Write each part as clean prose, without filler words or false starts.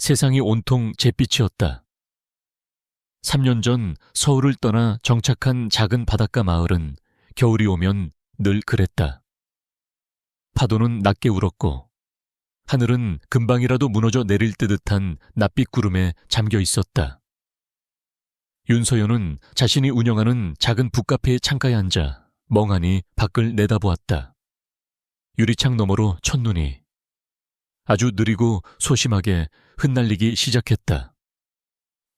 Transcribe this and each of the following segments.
세상이 온통 잿빛이었다. 3년 전 서울을 떠나 정착한 작은 바닷가 마을은 겨울이 오면 늘 그랬다. 파도는 낮게 울었고 하늘은 금방이라도 무너져 내릴 듯한 낯빛 구름에 잠겨 있었다. 윤서연은 자신이 운영하는 작은 북카페의 창가에 앉아 멍하니 밖을 내다보았다. 유리창 너머로 첫눈이 아주 느리고 소심하게 흩날리기 시작했다.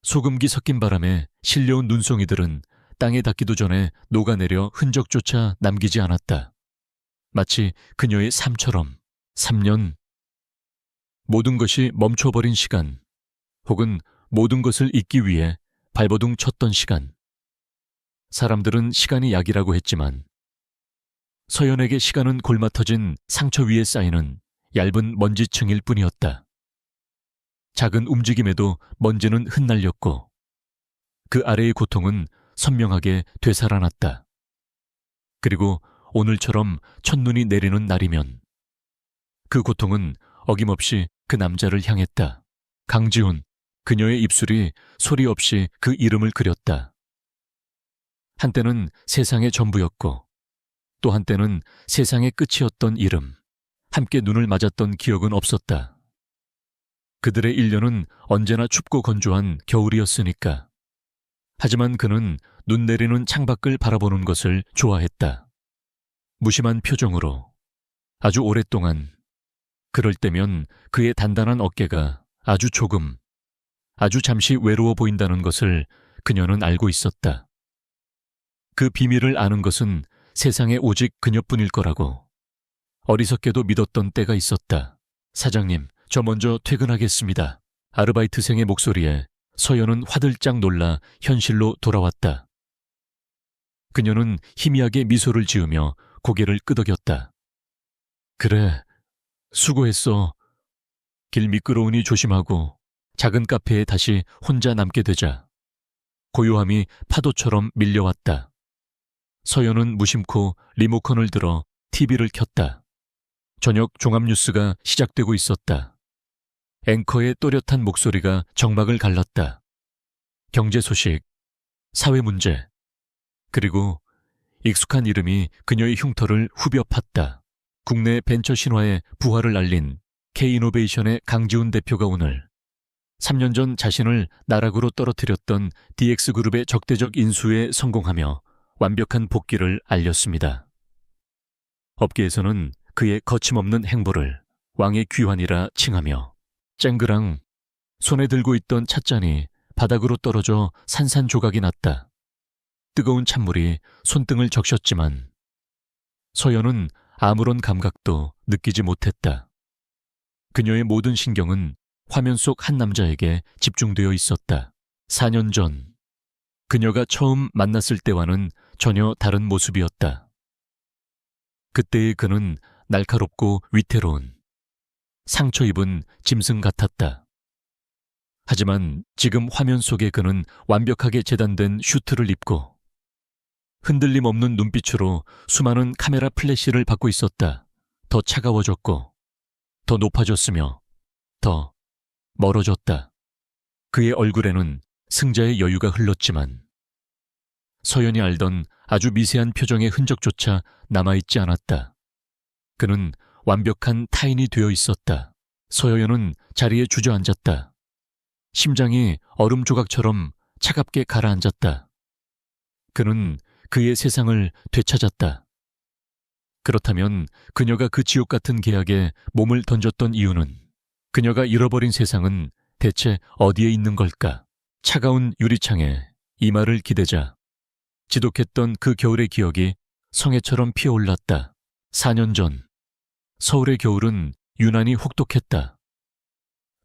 소금기 섞인 바람에 실려온 눈송이들은 땅에 닿기도 전에 녹아내려 흔적조차 남기지 않았다. 마치 그녀의 삶처럼 3년. 모든 것이 멈춰버린 시간, 혹은 모든 것을 잊기 위해 발버둥 쳤던 시간. 사람들은 시간이 약이라고 했지만 서연에게 시간은 골마터진 상처 위에 쌓이는 얇은 먼지층일 뿐이었다. 작은 움직임에도 먼지는 흩날렸고 그 아래의 고통은 선명하게 되살아났다. 그리고 오늘처럼 첫눈이 내리는 날이면 그 고통은 어김없이 그 남자를 향했다. 강지훈. 그녀의 입술이 소리 없이 그 이름을 그렸다. 한때는 세상의 전부였고 또 한때는 세상의 끝이었던 이름. 함께 눈을 맞았던 기억은 없었다. 그들의 1년은 언제나 춥고 건조한 겨울이었으니까. 하지만 그는 눈 내리는 창밖을 바라보는 것을 좋아했다. 무심한 표정으로 아주 오랫동안. 그럴 때면 그의 단단한 어깨가 아주 조금, 아주 잠시 외로워 보인다는 것을 그녀는 알고 있었다. 그 비밀을 아는 것은 세상에 오직 그녀뿐일 거라고 어리석게도 믿었던 때가 있었다. 사장님, 저 먼저 퇴근하겠습니다. 아르바이트생의 목소리에 서연은 화들짝 놀라 현실로 돌아왔다. 그녀는 희미하게 미소를 지으며 고개를 끄덕였다. 그래, 수고했어. 길 미끄러우니 조심하고 작은 카페에 다시 혼자 남게 되자 고요함이 파도처럼 밀려왔다. 서연은 무심코 리모컨을 들어 TV를 켰다. 저녁 종합뉴스가 시작되고 있었다. 앵커의 또렷한 목소리가 정막을 갈랐다. 경제 소식, 사회 문제, 그리고 익숙한 이름이 그녀의 흉터를 후벼 팠다. 국내 벤처 신화의 부활을 알린 K이노베이션의 강지훈 대표가 오늘 3년 전 자신을 나락으로 떨어뜨렸던 DX그룹의 적대적 인수에 성공하며 완벽한 복귀를 알렸습니다. 업계에서는 그의 거침없는 행보를 왕의 귀환이라 칭하며 쨍그랑 손에 들고 있던 찻잔이 바닥으로 떨어져 산산조각이 났다. 뜨거운 찬물이 손등을 적셨지만 서연은 아무런 감각도 느끼지 못했다. 그녀의 모든 신경은 화면 속 한 남자에게 집중되어 있었다. 4년 전 그녀가 처음 만났을 때와는 전혀 다른 모습이었다. 그때의 그는 날카롭고 위태로운 상처 입은 짐승 같았다. 하지만 지금 화면 속의 그는 완벽하게 재단된 슈트를 입고 흔들림 없는 눈빛으로 수많은 카메라 플래시를 받고 있었다. 더 차가워졌고 더 높아졌으며 더 멀어졌다. 그의 얼굴에는 승자의 여유가 흘렀지만 서연이 알던 아주 미세한 표정의 흔적조차 남아있지 않았다. 그는 완벽한 타인이 되어 있었다. 서연은 자리에 주저앉았다. 심장이 얼음 조각처럼 차갑게 가라앉았다. 그는 그의 세상을 되찾았다. 그렇다면 그녀가 그 지옥 같은 계약에 몸을 던졌던 이유는 그녀가 잃어버린 세상은 대체 어디에 있는 걸까? 차가운 유리창에 이마를 기대자 지독했던 그 겨울의 기억이 성해처럼 피어올랐다. 4년 전 서울의 겨울은 유난히 혹독했다.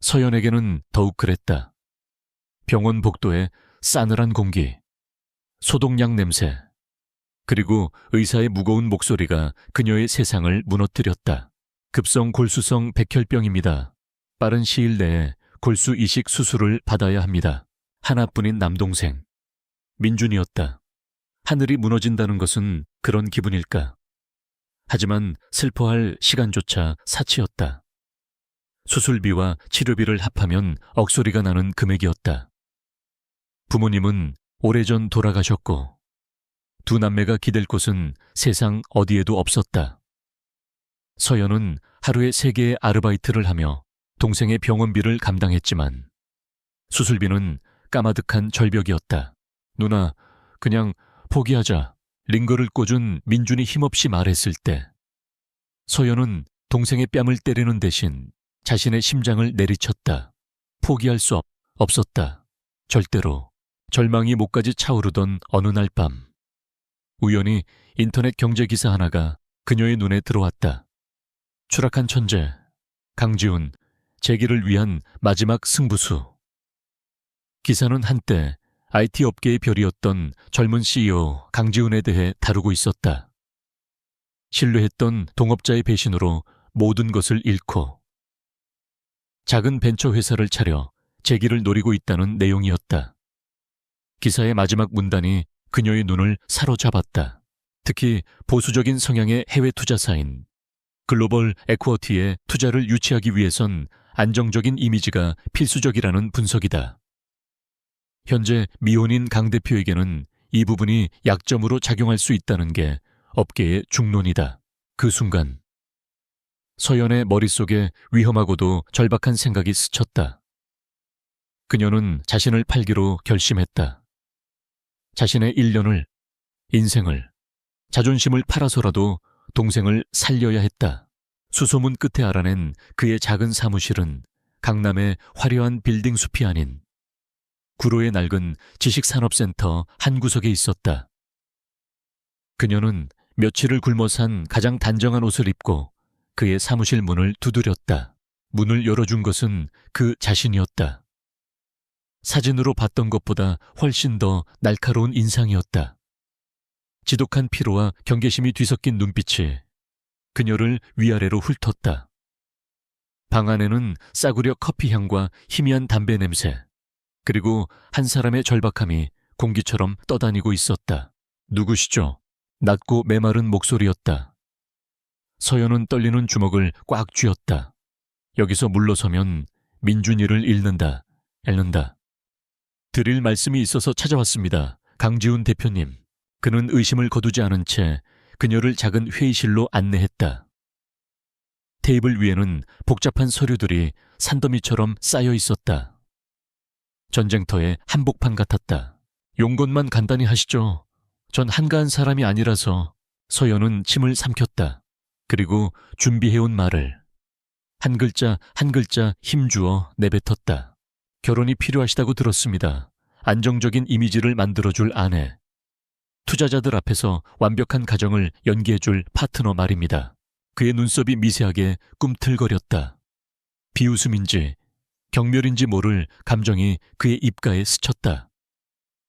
서연에게는 더욱 그랬다. 병원 복도의 싸늘한 공기, 소독약 냄새, 그리고 의사의 무거운 목소리가 그녀의 세상을 무너뜨렸다. 급성 골수성 백혈병입니다. 빠른 시일 내에 골수 이식 수술을 받아야 합니다. 하나뿐인 남동생 민준이었다. 하늘이 무너진다는 것은 그런 기분일까? 하지만 슬퍼할 시간조차 사치였다. 수술비와 치료비를 합하면 억소리가 나는 금액이었다. 부모님은 오래전 돌아가셨고 두 남매가 기댈 곳은 세상 어디에도 없었다. 서연은 하루에 3개의 아르바이트를 하며 동생의 병원비를 감당했지만 수술비는 까마득한 절벽이었다. 누나, 그냥 포기하자. 링거를 꽂은 민준이 힘없이 말했을 때 서연은 동생의 뺨을 때리는 대신 자신의 심장을 내리쳤다. 포기할 수 없었다. 절대로. 절망이 목까지 차오르던 어느 날 밤 우연히 인터넷 경제 기사 하나가 그녀의 눈에 들어왔다. 추락한 천재 강지훈 재기를 위한 마지막 승부수. 기사는 한때 IT 업계의 별이었던 젊은 CEO 강지훈에 대해 다루고 있었다. 신뢰했던 동업자의 배신으로 모든 것을 잃고 작은 벤처 회사를 차려 재기를 노리고 있다는 내용이었다. 기사의 마지막 문단이 그녀의 눈을 사로잡았다. 특히 보수적인 성향의 해외 투자사인 글로벌 에쿼티에 투자를 유치하기 위해선 안정적인 이미지가 필수적이라는 분석이다. 현재 미혼인 강 대표에게는 이 부분이 약점으로 작용할 수 있다는 게 업계의 중론이다. 그 순간 서연의 머릿속에 위험하고도 절박한 생각이 스쳤다. 그녀는 자신을 팔기로 결심했다. 자신의 1년을, 인생을, 자존심을 팔아서라도 동생을 살려야 했다. 수소문 끝에 알아낸 그의 작은 사무실은 강남의 화려한 빌딩 숲이 아닌 구로의 낡은 지식산업센터 한 구석에 있었다. 그녀는 며칠을 굶어 산 가장 단정한 옷을 입고 그의 사무실 문을 두드렸다. 문을 열어준 것은 그 자신이었다. 사진으로 봤던 것보다 훨씬 더 날카로운 인상이었다. 지독한 피로와 경계심이 뒤섞인 눈빛이 그녀를 위아래로 훑었다. 방 안에는 싸구려 커피 향과 희미한 담배 냄새, 그리고 한 사람의 절박함이 공기처럼 떠다니고 있었다. 누구시죠? 낮고 메마른 목소리였다. 서연은 떨리는 주먹을 꽉 쥐었다. 여기서 물러서면 민준이를 잃는다. 드릴 말씀이 있어서 찾아왔습니다. 강지훈 대표님. 그는 의심을 거두지 않은 채 그녀를 작은 회의실로 안내했다. 테이블 위에는 복잡한 서류들이 산더미처럼 쌓여 있었다. 전쟁터의 한복판 같았다. 용건만 간단히 하시죠. 전 한가한 사람이 아니라서. 서연은 침을 삼켰다. 그리고 준비해온 말을 한 글자 한 글자 힘주어 내뱉었다. 결혼이 필요하시다고 들었습니다. 안정적인 이미지를 만들어줄 아내. 투자자들 앞에서 완벽한 가정을 연기해줄 파트너 말입니다. 그의 눈썹이 미세하게 꿈틀거렸다. 비웃음인지 경멸인지 모를 감정이 그의 입가에 스쳤다.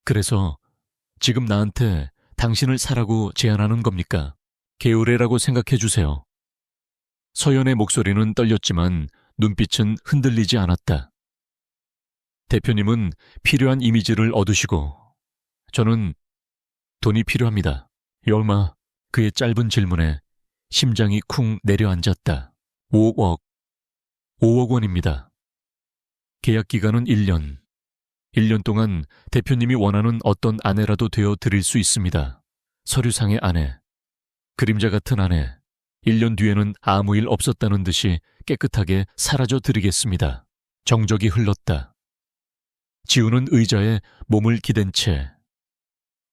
그래서 지금 나한테 당신을 사라고 제안하는 겁니까? 개우레라고 생각해 주세요. 서연의 목소리는 떨렸지만 눈빛은 흔들리지 않았다. 대표님은 필요한 이미지를 얻으시고 저는 돈이 필요합니다. 얼마? 그의 짧은 질문에 심장이 쿵 내려앉았다. 5억 원입니다. 계약 기간은 1년. 1년 동안 대표님이 원하는 어떤 아내라도 되어 드릴 수 있습니다. 서류상의 아내, 그림자 같은 아내, 1년 뒤에는 아무 일 없었다는 듯이 깨끗하게 사라져 드리겠습니다. 정적이 흘렀다. 지우는 의자에 몸을 기댄 채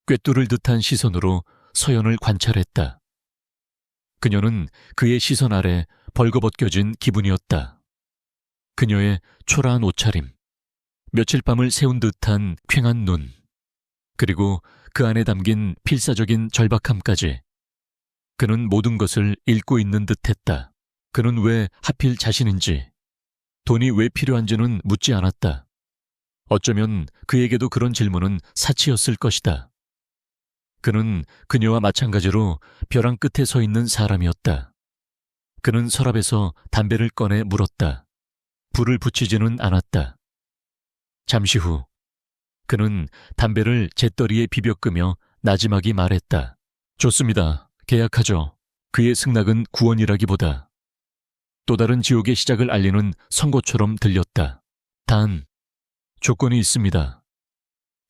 꿰뚫을 듯한 시선으로 서연을 관찰했다. 그녀는 그의 시선 아래 벌거벗겨진 기분이었다. 그녀의 초라한 옷차림, 며칠 밤을 새운 듯한 퀭한 눈, 그리고 그 안에 담긴 필사적인 절박함까지. 그는 모든 것을 읽고 있는 듯했다. 그는 왜 하필 자신인지, 돈이 왜 필요한지는 묻지 않았다. 어쩌면 그에게도 그런 질문은 사치였을 것이다. 그는 그녀와 마찬가지로 벼랑 끝에 서 있는 사람이었다. 그는 서랍에서 담배를 꺼내 물었다. 불을 붙이지는 않았다. 잠시 후 그는 담배를 재떨이에 비벼 끄며 나지막이 말했다. 좋습니다. 계약하죠. 그의 승낙은 구원이라기보다 또 다른 지옥의 시작을 알리는 선고처럼 들렸다. 단, 조건이 있습니다.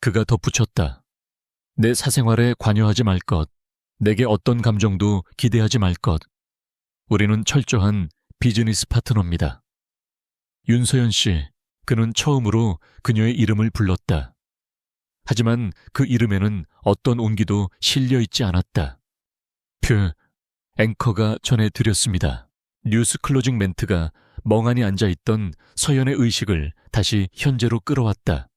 그가 덧붙였다. 내 사생활에 관여하지 말 것, 내게 어떤 감정도 기대하지 말 것. 우리는 철저한 비즈니스 파트너입니다. 윤서연 씨, 그는 처음으로 그녀의 이름을 불렀다. 하지만 그 이름에는 어떤 온기도 실려 있지 않았다. 앵커가 전해드렸습니다. 뉴스 클로징 멘트가 멍하니 앉아있던 서연의 의식을 다시 현재로 끌어왔다.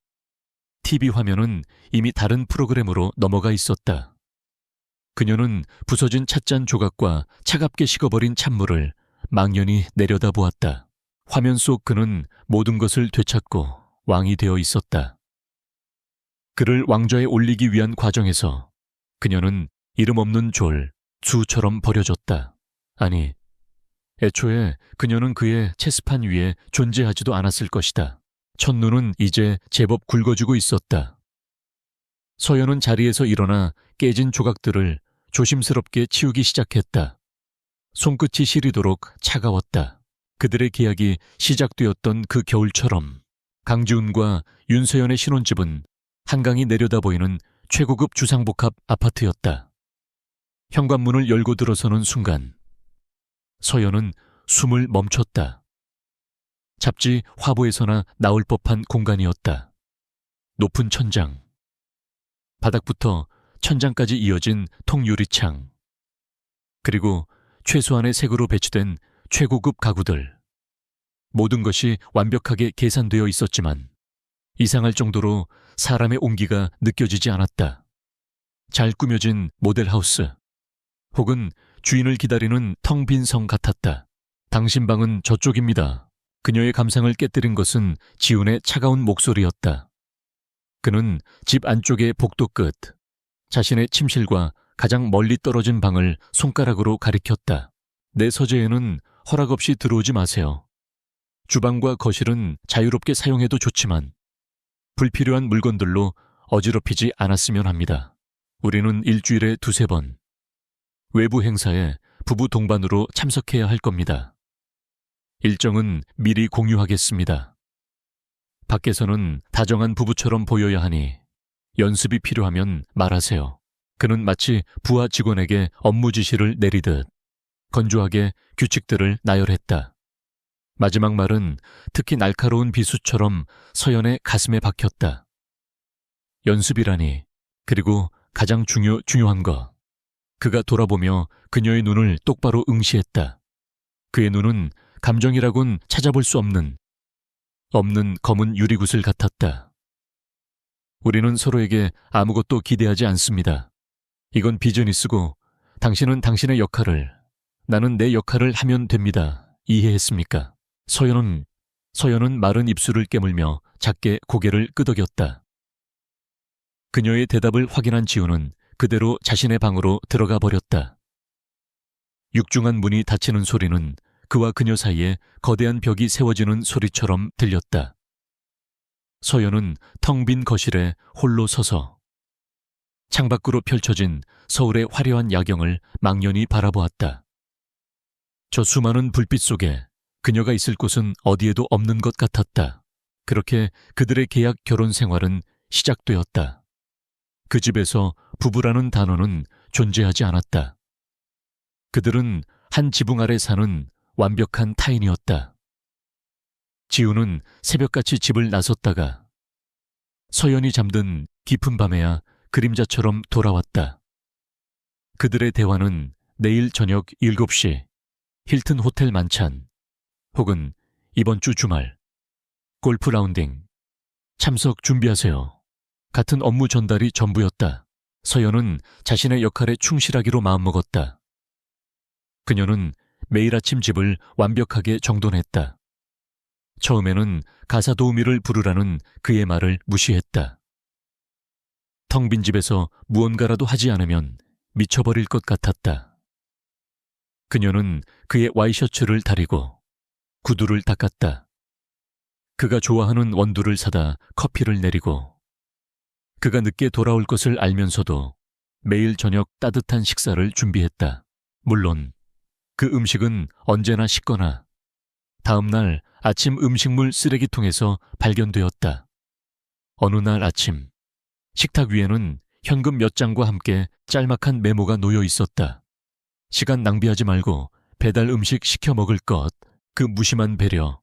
TV 화면은 이미 다른 프로그램으로 넘어가 있었다. 그녀는 부서진 찻잔 조각과 차갑게 식어버린 찬물을 망연히 내려다보았다. 화면 속 그는 모든 것을 되찾고 왕이 되어 있었다. 그를 왕좌에 올리기 위한 과정에서 그녀는 이름 없는 수처럼 버려졌다. 아니, 애초에 그녀는 그의 체스판 위에 존재하지도 않았을 것이다. 첫눈은 이제 제법 굵어지고 있었다. 서연은 자리에서 일어나 깨진 조각들을 조심스럽게 치우기 시작했다. 손끝이 시리도록 차가웠다. 그들의 계약이 시작되었던 그 겨울처럼 강지훈과 윤서연의 신혼집은 한강이 내려다 보이는 최고급 주상복합 아파트였다. 현관문을 열고 들어서는 순간 서연은 숨을 멈췄다. 잡지 화보에서나 나올 법한 공간이었다. 높은 천장, 바닥부터 천장까지 이어진 통유리창, 그리고 최소한의 색으로 배치된 최고급 가구들. 모든 것이 완벽하게 계산되어 있었지만 이상할 정도로 사람의 온기가 느껴지지 않았다. 잘 꾸며진 모델하우스, 혹은 주인을 기다리는 텅 빈 성 같았다. 당신 방은 저쪽입니다. 그녀의 감상을 깨뜨린 것은 지훈의 차가운 목소리였다. 그는 집 안쪽의 복도 끝, 자신의 침실과 가장 멀리 떨어진 방을 손가락으로 가리켰다. 내 서재에는 허락 없이 들어오지 마세요. 주방과 거실은 자유롭게 사용해도 좋지만 불필요한 물건들로 어지럽히지 않았으면 합니다. 우리는 일주일에 2-3번 외부 행사에 부부 동반으로 참석해야 할 겁니다. 일정은 미리 공유하겠습니다. 밖에서는 다정한 부부처럼 보여야 하니 연습이 필요하면 말하세요. 그는 마치 부하 직원에게 업무 지시를 내리듯 건조하게 규칙들을 나열했다. 마지막 말은 특히 날카로운 비수처럼 서연의 가슴에 박혔다. 연습이라니, 그리고 가장 중요한 것. 그가 돌아보며 그녀의 눈을 똑바로 응시했다. 그의 눈은 감정이라곤 찾아볼 수 없는 검은 유리구슬 같았다. 우리는 서로에게 아무것도 기대하지 않습니다. 이건 비즈니스고 당신은 당신의 역할을, 나는 내 역할을 하면 됩니다. 이해했습니까? 서연은 마른 입술을 깨물며 작게 고개를 끄덕였다. 그녀의 대답을 확인한 지훈은 그대로 자신의 방으로 들어가 버렸다. 육중한 문이 닫히는 소리는 그와 그녀 사이에 거대한 벽이 세워지는 소리처럼 들렸다. 서연은 텅 빈 거실에 홀로 서서 창밖으로 펼쳐진 서울의 화려한 야경을 망연히 바라보았다. 저 수많은 불빛 속에 그녀가 있을 곳은 어디에도 없는 것 같았다. 그렇게 그들의 계약 결혼 생활은 시작되었다. 그 집에서 부부라는 단어는 존재하지 않았다. 그들은 한 지붕 아래 사는 완벽한 타인이었다. 지훈은 새벽같이 집을 나섰다가 서연이 잠든 깊은 밤에야 그림자처럼 돌아왔다. 그들의 대화는 내일 저녁 7시 힐튼 호텔 만찬, 혹은 이번 주 주말 골프 라운딩 참석 준비하세요. 같은 업무 전달이 전부였다. 서연은 자신의 역할에 충실하기로 마음먹었다. 그녀는 매일 아침 집을 완벽하게 정돈했다. 처음에는 가사 도우미를 부르라는 그의 말을 무시했다. 텅 빈 집에서 무언가라도 하지 않으면 미쳐버릴 것 같았다. 그녀는 그의 와이셔츠를 다리고 구두를 닦았다. 그가 좋아하는 원두를 사다 커피를 내리고, 그가 늦게 돌아올 것을 알면서도 매일 저녁 따뜻한 식사를 준비했다. 물론 그 음식은 언제나 식거나 다음 날 아침 음식물 쓰레기통에서 발견되었다. 어느 날 아침, 식탁 위에는 현금 몇 장과 함께 짤막한 메모가 놓여 있었다. 시간 낭비하지 말고 배달 음식 시켜 먹을 것, 그 무심한 배려.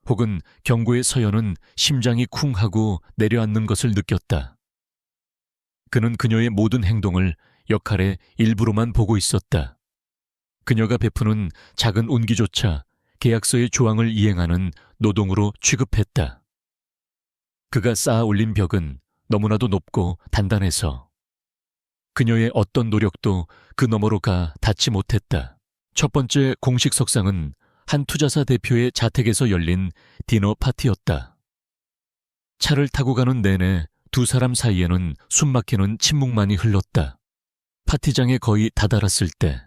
혹은 경고의 서연은 심장이 쿵 하고 내려앉는 것을 느꼈다. 그는 그녀의 모든 행동을 역할의 일부로만 보고 있었다. 그녀가 베푸는 작은 운기조차 계약서의 조항을 이행하는 노동으로 취급했다. 그가 쌓아 올린 벽은 너무나도 높고 단단해서 그녀의 어떤 노력도 그 너머로 가 닿지 못했다. 첫 번째 공식 석상은 한 투자사 대표의 자택에서 열린 디너 파티였다. 차를 타고 가는 내내 두 사람 사이에는 숨막히는 침묵만이 흘렀다. 파티장에 거의 다다랐을 때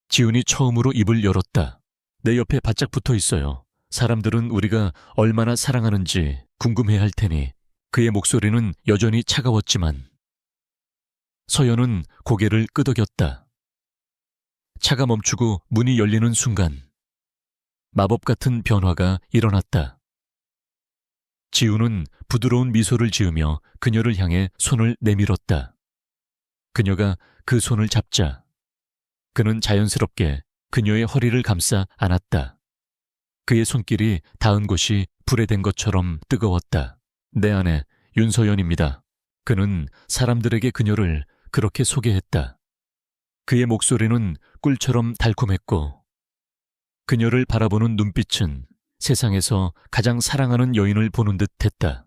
지훈이 처음으로 입을 열었다. 내 옆에 바짝 붙어 있어요. 사람들은 우리가 얼마나 사랑하는지 궁금해할 테니. 그의 목소리는 여전히 차가웠지만 서연은 고개를 끄덕였다. 차가 멈추고 문이 열리는 순간 마법 같은 변화가 일어났다. 지훈은 부드러운 미소를 지으며 그녀를 향해 손을 내밀었다. 그녀가 그 손을 잡자 그는 자연스럽게 그녀의 허리를 감싸 안았다. 그의 손길이 닿은 곳이 불에 댄 것처럼 뜨거웠다. 내 아내 윤서연입니다. 그는 사람들에게 그녀를 그렇게 소개했다. 그의 목소리는 꿀처럼 달콤했고 그녀를 바라보는 눈빛은 세상에서 가장 사랑하는 여인을 보는 듯 했다.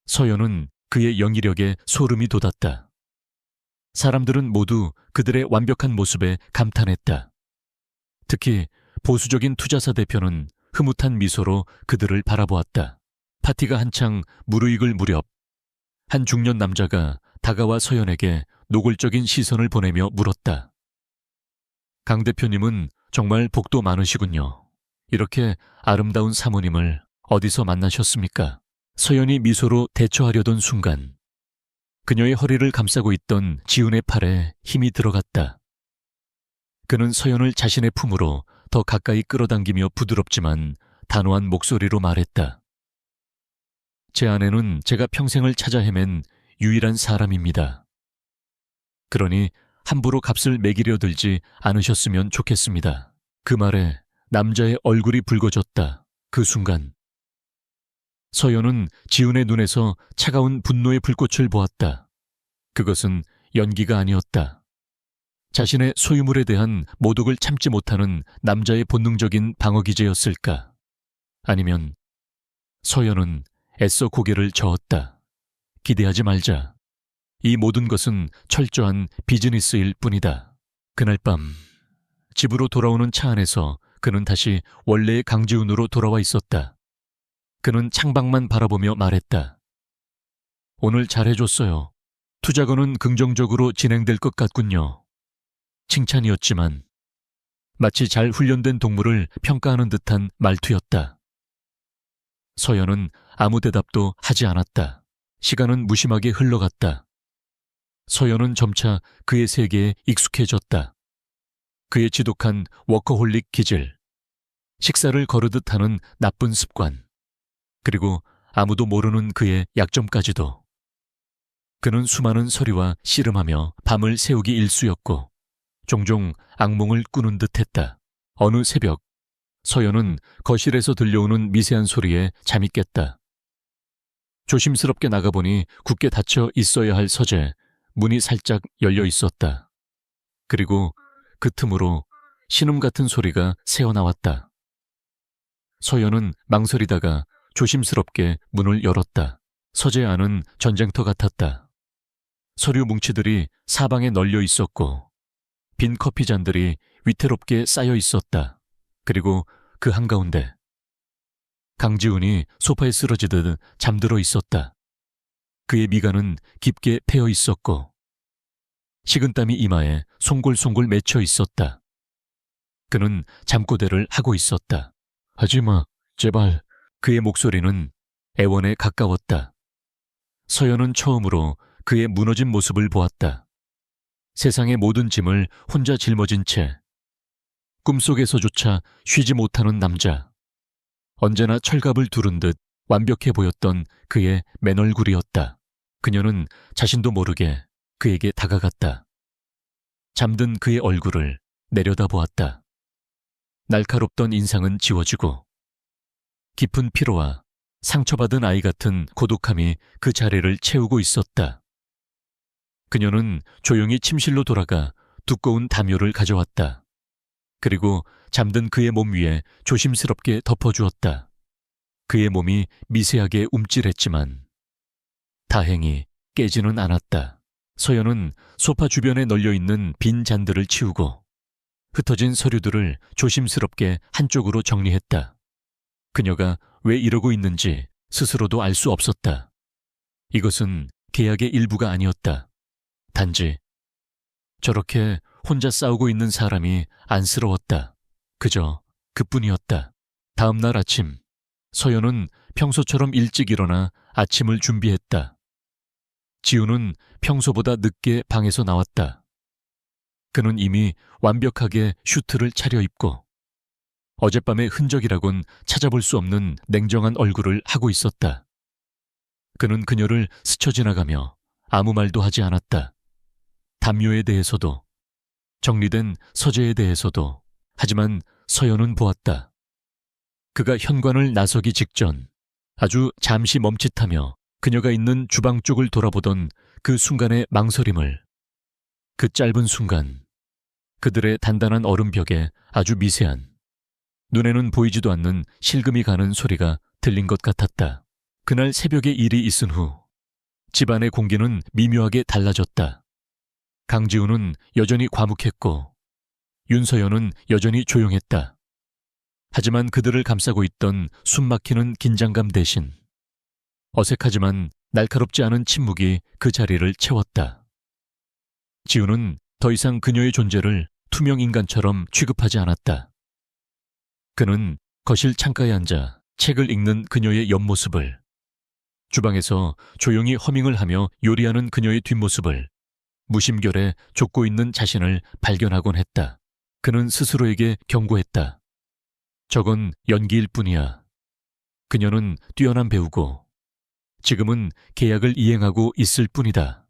서연은 그의 영위력에 소름이 돋았다. 사람들은 모두 그들의 완벽한 모습에 감탄했다. 특히 보수적인 투자사 대표는 흐뭇한 미소로 그들을 바라보았다. 파티가 한창 무르익을 무렵 한 중년 남자가 다가와 서연에게 노골적인 시선을 보내며 물었다. 강 대표님은 정말 복도 많으시군요. 이렇게 아름다운 사모님을 어디서 만나셨습니까? 서연이 미소로 대처하려던 순간 그녀의 허리를 감싸고 있던 지훈의 팔에 힘이 들어갔다. 그는 서연을 자신의 품으로 더 가까이 끌어당기며 부드럽지만 단호한 목소리로 말했다. 제 아내는 제가 평생을 찾아 헤맨 유일한 사람입니다. 그러니 함부로 값을 매기려 들지 않으셨으면 좋겠습니다. 그 말에 남자의 얼굴이 붉어졌다. 그 순간 서연은 지훈의 눈에서 차가운 분노의 불꽃을 보았다. 그것은 연기가 아니었다. 자신의 소유물에 대한 모독을 참지 못하는 남자의 본능적인 방어기제였을까? 아니면 서연은 애써 고개를 저었다. 기대하지 말자. 이 모든 것은 철저한 비즈니스일 뿐이다. 그날 밤 집으로 돌아오는 차 안에서 그는 다시 원래의 강지훈으로 돌아와 있었다. 그는 창밖만 바라보며 말했다. 오늘 잘해줬어요. 투자건은 긍정적으로 진행될 것 같군요. 칭찬이었지만 마치 잘 훈련된 동물을 평가하는 듯한 말투였다. 서연은 아무 대답도 하지 않았다. 시간은 무심하게 흘러갔다. 서연은 점차 그의 세계에 익숙해졌다. 그의 지독한 워커홀릭 기질, 식사를 거르듯 하는 나쁜 습관, 그리고 아무도 모르는 그의 약점까지도. 그는 수많은 서류와 씨름하며 밤을 새우기 일쑤였고 종종 악몽을 꾸는 듯했다. 어느 새벽 서연은 거실에서 들려오는 미세한 소리에 잠이 깼다. 조심스럽게 나가보니 굳게 닫혀 있어야 할 서재 문이 살짝 열려 있었다. 그리고 그 틈으로 신음 같은 소리가 새어나왔다. 서연은 망설이다가 조심스럽게 문을 열었다. 서재 안은 전쟁터 같았다. 서류 뭉치들이 사방에 널려 있었고 빈 커피잔들이 위태롭게 쌓여 있었다. 그리고 그 한가운데 강지훈이 소파에 쓰러지듯 잠들어 있었다. 그의 미간은 깊게 패여 있었고 식은땀이 이마에 송골송골 맺혀 있었다. 그는 잠꼬대를 하고 있었다. 하지마, 제발. 그의 목소리는 애원에 가까웠다. 서연은 처음으로 그의 무너진 모습을 보았다. 세상의 모든 짐을 혼자 짊어진 채 꿈속에서조차 쉬지 못하는 남자. 언제나 철갑을 두른 듯 완벽해 보였던 그의 맨 얼굴이었다. 그녀는 자신도 모르게 그에게 다가갔다. 잠든 그의 얼굴을 내려다보았다. 날카롭던 인상은 지워지고 깊은 피로와 상처받은 아이 같은 고독함이 그 자리를 채우고 있었다. 그녀는 조용히 침실로 돌아가 두꺼운 담요를 가져왔다. 그리고 잠든 그의 몸 위에 조심스럽게 덮어주었다. 그의 몸이 미세하게 움찔했지만 다행히 깨지는 않았다. 서연은 소파 주변에 널려있는 빈 잔들을 치우고 흩어진 서류들을 조심스럽게 한쪽으로 정리했다. 그녀가 왜 이러고 있는지 스스로도 알 수 없었다. 이것은 계약의 일부가 아니었다. 단지 저렇게 혼자 싸우고 있는 사람이 안쓰러웠다. 그저 그뿐이었다. 다음 날 아침, 서연은 평소처럼 일찍 일어나 아침을 준비했다. 지우는 평소보다 늦게 방에서 나왔다. 그는 이미 완벽하게 슈트를 차려입고 어젯밤의 흔적이라곤 찾아볼 수 없는 냉정한 얼굴을 하고 있었다. 그는 그녀를 스쳐 지나가며 아무 말도 하지 않았다. 담요에 대해서도, 정리된 서재에 대해서도. 하지만 서연은 보았다. 그가 현관을 나서기 직전 아주 잠시 멈칫하며 그녀가 있는 주방 쪽을 돌아보던 그 순간의 망설임을. 그 짧은 순간 그들의 단단한 얼음벽에 아주 미세한, 눈에는 보이지도 않는 실금이 가는 소리가 들린 것 같았다. 그날 새벽에 일이 있은 후 집안의 공기는 미묘하게 달라졌다. 강지우는 여전히 과묵했고 윤서연은 여전히 조용했다. 하지만 그들을 감싸고 있던 숨막히는 긴장감 대신 어색하지만 날카롭지 않은 침묵이 그 자리를 채웠다. 지우는 더 이상 그녀의 존재를 투명 인간처럼 취급하지 않았다. 그는 거실 창가에 앉아 책을 읽는 그녀의 옆모습을, 주방에서 조용히 허밍을 하며 요리하는 그녀의 뒷모습을, 무심결에 좁고 있는 자신을 발견하곤 했다. 그는 스스로에게 경고했다. 저건 연기일 뿐이야. 그녀는 뛰어난 배우고 지금은 계약을 이행하고 있을 뿐이다.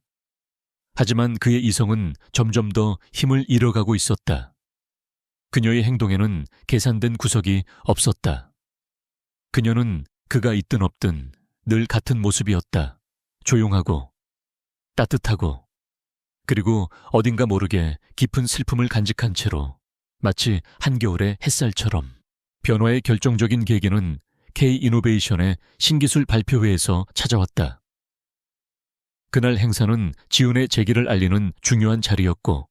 하지만 그의 이성은 점점 더 힘을 잃어가고 있었다. 그녀의 행동에는 계산된 구석이 없었다. 그녀는 그가 있든 없든 늘 같은 모습이었다. 조용하고 따뜻하고 그리고 어딘가 모르게 깊은 슬픔을 간직한 채로 마치 한겨울의 햇살처럼. 변화의 결정적인 계기는 K이노베이션의 신기술 발표회에서 찾아왔다. 그날 행사는 지훈의 재기를 알리는 중요한 자리였고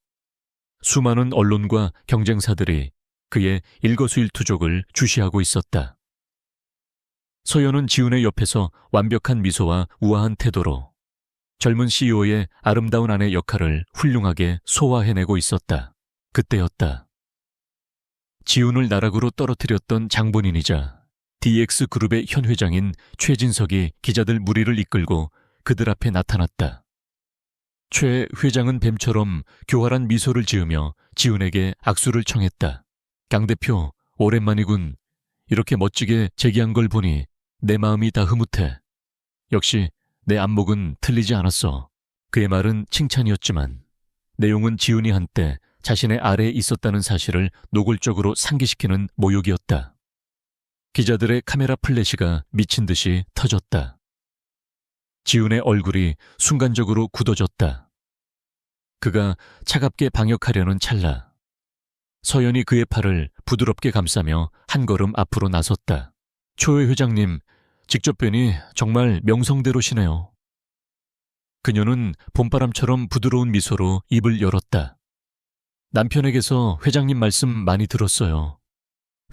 수많은 언론과 경쟁사들이 그의 일거수일투족을 주시하고 있었다. 서연은 지훈의 옆에서 완벽한 미소와 우아한 태도로 젊은 CEO의 아름다운 아내 역할을 훌륭하게 소화해내고 있었다. 그때였다. 지훈을 나락으로 떨어뜨렸던 장본인이자 DX그룹의 현 회장인 최진석이 기자들 무리를 이끌고 그들 앞에 나타났다. 최 회장은 뱀처럼 교활한 미소를 지으며 지훈에게 악수를 청했다. 강 대표, 오랜만이군. 이렇게 멋지게 재기한 걸 보니 내 마음이 다 흐뭇해. 역시 내 안목은 틀리지 않았어. 그의 말은 칭찬이었지만 내용은 지훈이 한때 자신의 아래에 있었다는 사실을 노골적으로 상기시키는 모욕이었다. 기자들의 카메라 플래시가 미친 듯이 터졌다. 지훈의 얼굴이 순간적으로 굳어졌다. 그가 차갑게 방역하려는 찰나 서연이 그의 팔을 부드럽게 감싸며 한 걸음 앞으로 나섰다. 초회 회장님, 직접 뵈니 정말 명성대로시네요. 그녀는 봄바람처럼 부드러운 미소로 입을 열었다. 남편에게서 회장님 말씀 많이 들었어요.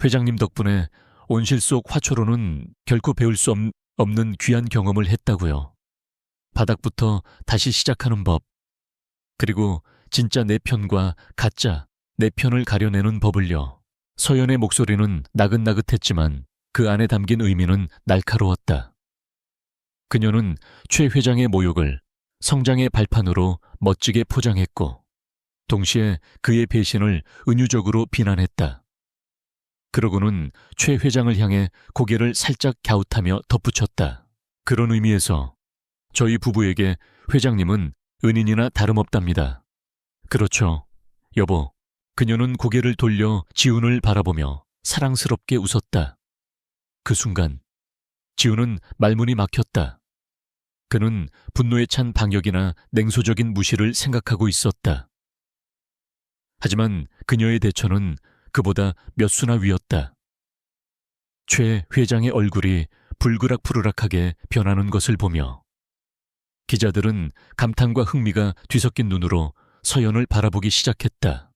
회장님 덕분에 온실 속 화초로는 결코 배울 수 없는 귀한 경험을 했다고요. 바닥부터 다시 시작하는 법, 그리고 진짜 내 편과 가짜 내 편을 가려내는 법을요. 서연의 목소리는 나긋나긋했지만 그 안에 담긴 의미는 날카로웠다. 그녀는 최 회장의 모욕을 성장의 발판으로 멋지게 포장했고 동시에 그의 배신을 은유적으로 비난했다. 그러고는 최 회장을 향해 고개를 살짝 갸웃하며 덧붙였다. 그런 의미에서 저희 부부에게 회장님은 은인이나 다름없답니다. 그렇죠. 여보. 그녀는 고개를 돌려 지훈을 바라보며 사랑스럽게 웃었다. 그 순간 지훈은 말문이 막혔다. 그는 분노에 찬 방역이나 냉소적인 무시를 생각하고 있었다. 하지만 그녀의 대처는 그보다 몇 수나 위였다. 최 회장의 얼굴이 불그락푸르락하게 변하는 것을 보며 기자들은 감탄과 흥미가 뒤섞인 눈으로 서연을 바라보기 시작했다.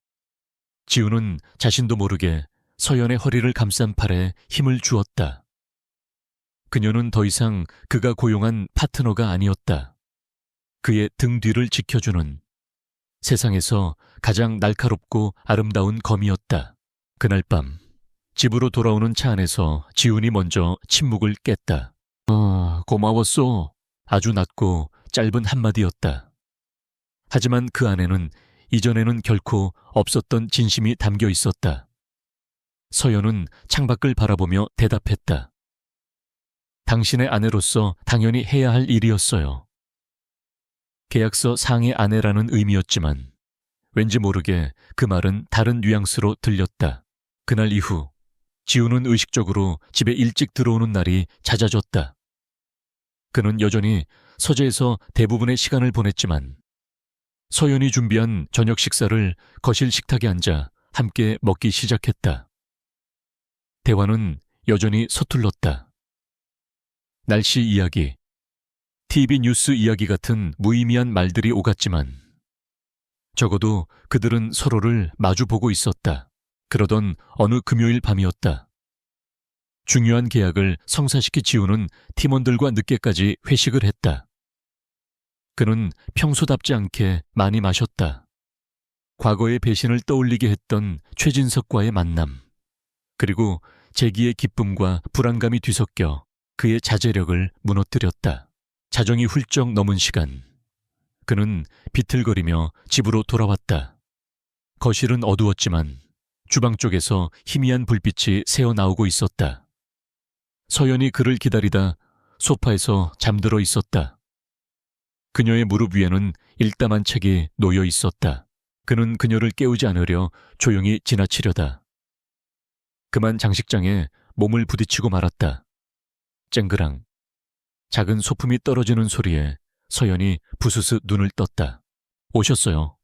지훈은 자신도 모르게 서연의 허리를 감싼 팔에 힘을 주었다. 그녀는 더 이상 그가 고용한 파트너가 아니었다. 그의 등 뒤를 지켜주는 세상에서 가장 날카롭고 아름다운 검이었다. 그날 밤 집으로 돌아오는 차 안에서 지훈이 먼저 침묵을 깼다. 고마웠소. 아주 낮고 짧은 한마디였다. 하지만 그 안에는 이전에는 결코 없었던 진심이 담겨 있었다. 서연은 창밖을 바라보며 대답했다. 당신의 아내로서 당연히 해야 할 일이었어요. 계약서 상의 아내라는 의미였지만 왠지 모르게 그 말은 다른 뉘앙스로 들렸다. 그날 이후 지훈은 의식적으로 집에 일찍 들어오는 날이 잦아졌다. 그는 여전히 서재에서 대부분의 시간을 보냈지만 서연이 준비한 저녁 식사를 거실 식탁에 앉아 함께 먹기 시작했다. 대화는 여전히 서툴렀다. 날씨 이야기, TV 뉴스 이야기 같은 무의미한 말들이 오갔지만 적어도 그들은 서로를 마주보고 있었다. 그러던 어느 금요일 밤이었다. 중요한 계약을 성사시키 지훈은 팀원들과 늦게까지 회식을 했다. 그는 평소답지 않게 많이 마셨다. 과거의 배신을 떠올리게 했던 최진석과의 만남, 그리고 재기의 기쁨과 불안감이 뒤섞여 그의 자제력을 무너뜨렸다. 자정이 훌쩍 넘은 시간, 그는 비틀거리며 집으로 돌아왔다. 거실은 어두웠지만 주방 쪽에서 희미한 불빛이 새어나오고 있었다. 서연이 그를 기다리다 소파에서 잠들어 있었다. 그녀의 무릎 위에는 일담한 책이 놓여 있었다. 그는 그녀를 깨우지 않으려 조용히 지나치려다. 그만 장식장에 몸을 부딪히고 말았다. 쨍그랑. 작은 소품이 떨어지는 소리에 서연이 부스스 눈을 떴다. 오셨어요.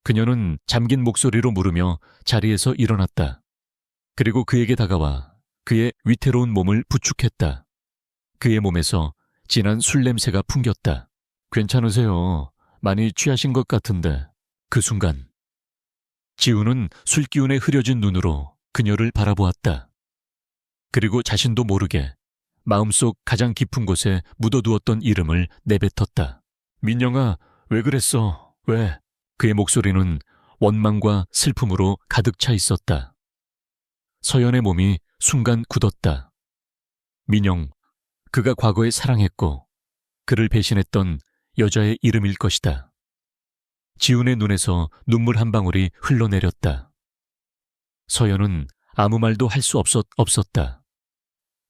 그녀는 잠긴 목소리로 물으며 자리에서 일어났다. 그리고 그에게 다가와 그의 위태로운 몸을 부축했다. 그의 몸에서 진한 술 냄새가 풍겼다. 괜찮으세요? 많이 취하신 것 같은데. 그 순간 지훈은 술기운에 흐려진 눈으로 그녀를 바라보았다. 그리고 자신도 모르게 마음속 가장 깊은 곳에 묻어두었던 이름을 내뱉었다. 민영아, 왜 그랬어? 왜? 그의 목소리는 원망과 슬픔으로 가득 차 있었다. 서연의 몸이 순간 굳었다. 민영, 그가 과거에 사랑했고 그를 배신했던 여자의 이름일 것이다. 지훈의 눈에서 눈물 한 방울이 흘러내렸다. 서연은 아무 말도 할 수 없었다.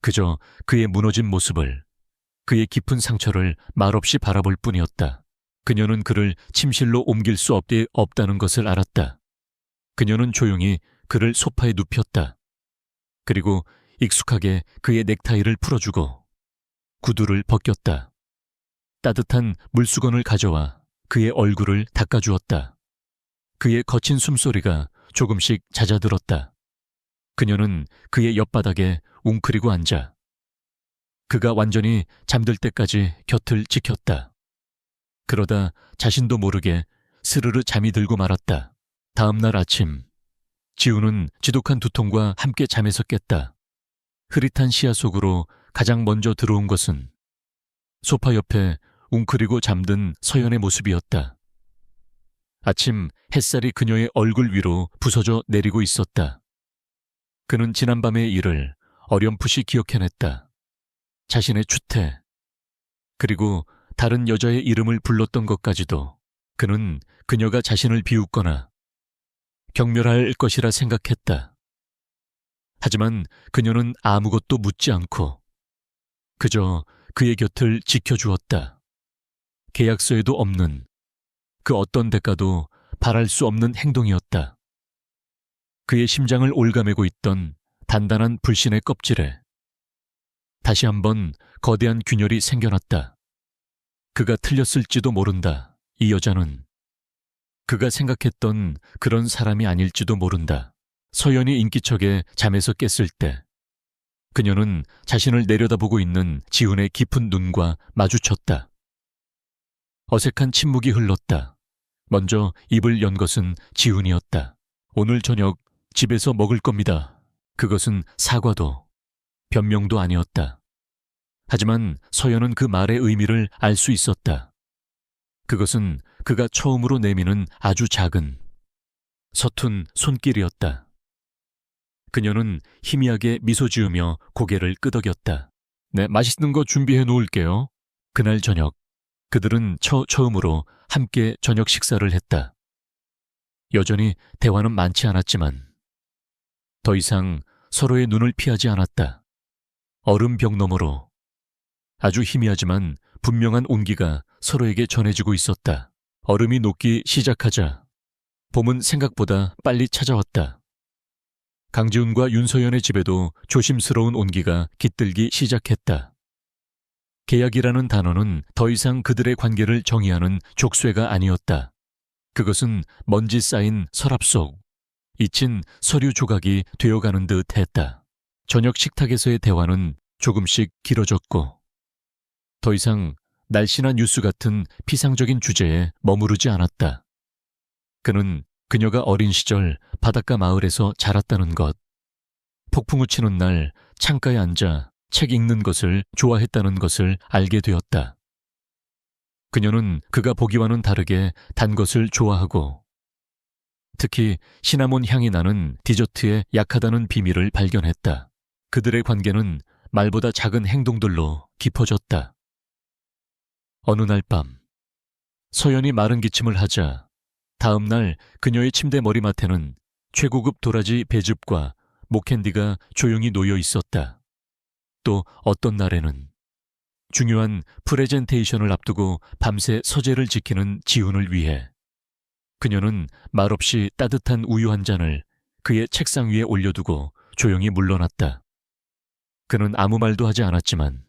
그저 그의 무너진 모습을, 그의 깊은 상처를 말없이 바라볼 뿐이었다. 그녀는 그를 침실로 옮길 수 없다는 것을 알았다. 그녀는 조용히 그를 소파에 눕혔다. 그리고 익숙하게 그의 넥타이를 풀어주고 구두를 벗겼다. 따뜻한 물수건을 가져와 그의 얼굴을 닦아주었다. 그의 거친 숨소리가 조금씩 잦아들었다. 그녀는 그의 옆바닥에 웅크리고 앉아 그가 완전히 잠들 때까지 곁을 지켰다. 그러다 자신도 모르게 스르르 잠이 들고 말았다. 다음 날 아침 지훈은 지독한 두통과 함께 잠에서 깼다. 흐릿한 시야 속으로 가장 먼저 들어온 것은 소파 옆에 웅크리고 잠든 서연의 모습이었다. 아침 햇살이 그녀의 얼굴 위로 부서져 내리고 있었다. 그는 지난밤의 일을 어렴풋이 기억해냈다. 자신의 추태, 그리고 다른 여자의 이름을 불렀던 것까지도 그는 그녀가 자신을 비웃거나 경멸할 것이라 생각했다. 하지만 그녀는 아무것도 묻지 않고 그저 그의 곁을 지켜주었다. 계약서에도 없는 그 어떤 대가도 바랄 수 없는 행동이었다. 그의 심장을 올가매고 있던 단단한 불신의 껍질에 다시 한번 거대한 균열이 생겨났다. 그가 틀렸을지도 모른다. 이 여자는 그가 생각했던 그런 사람이 아닐지도 모른다. 서연이 인기척에 잠에서 깼을 때 그녀는 자신을 내려다보고 있는 지훈의 깊은 눈과 마주쳤다. 어색한 침묵이 흘렀다. 먼저 입을 연 것은 지훈이었다. 오늘 저녁 집에서 먹을 겁니다. 그것은 사과도 변명도 아니었다. 하지만 서연은 그 말의 의미를 알 수 있었다. 그것은 그가 처음으로 내미는 아주 작은, 서툰 손길이었다. 그녀는 희미하게 미소 지으며 고개를 끄덕였다. 네, 맛있는 거 준비해 놓을게요. 그날 저녁, 그들은 처음으로 함께 저녁 식사를 했다. 여전히 대화는 많지 않았지만 더 이상 서로의 눈을 피하지 않았다. 얼음벽 너머로 아주 희미하지만 분명한 온기가 서로에게 전해지고 있었다. 얼음이 녹기 시작하자 봄은 생각보다 빨리 찾아왔다. 강지훈과 윤서연의 집에도 조심스러운 온기가 깃들기 시작했다. 계약이라는 단어는 더 이상 그들의 관계를 정의하는 족쇄가 아니었다. 그것은 먼지 쌓인 서랍 속 잊힌 서류 조각이 되어가는 듯 했다. 저녁 식탁에서의 대화는 조금씩 길어졌고 더 이상 날씨나 뉴스 같은 피상적인 주제에 머무르지 않았다. 그는 그녀가 어린 시절 바닷가 마을에서 자랐다는 것, 폭풍우 치는 날 창가에 앉아 책 읽는 것을 좋아했다는 것을 알게 되었다. 그녀는 그가 보기와는 다르게 단 것을 좋아하고 특히 시나몬 향이 나는 디저트에 약하다는 비밀을 발견했다. 그들의 관계는 말보다 작은 행동들로 깊어졌다. 어느 날 밤, 서연이 마른 기침을 하자 다음 날 그녀의 침대 머리맡에는 최고급 도라지 배즙과 목캔디가 조용히 놓여 있었다. 또 어떤 날에는 중요한 프레젠테이션을 앞두고 밤새 서재를 지키는 지훈을 위해 그녀는 말없이 따뜻한 우유 한 잔을 그의 책상 위에 올려두고 조용히 물러났다. 그는 아무 말도 하지 않았지만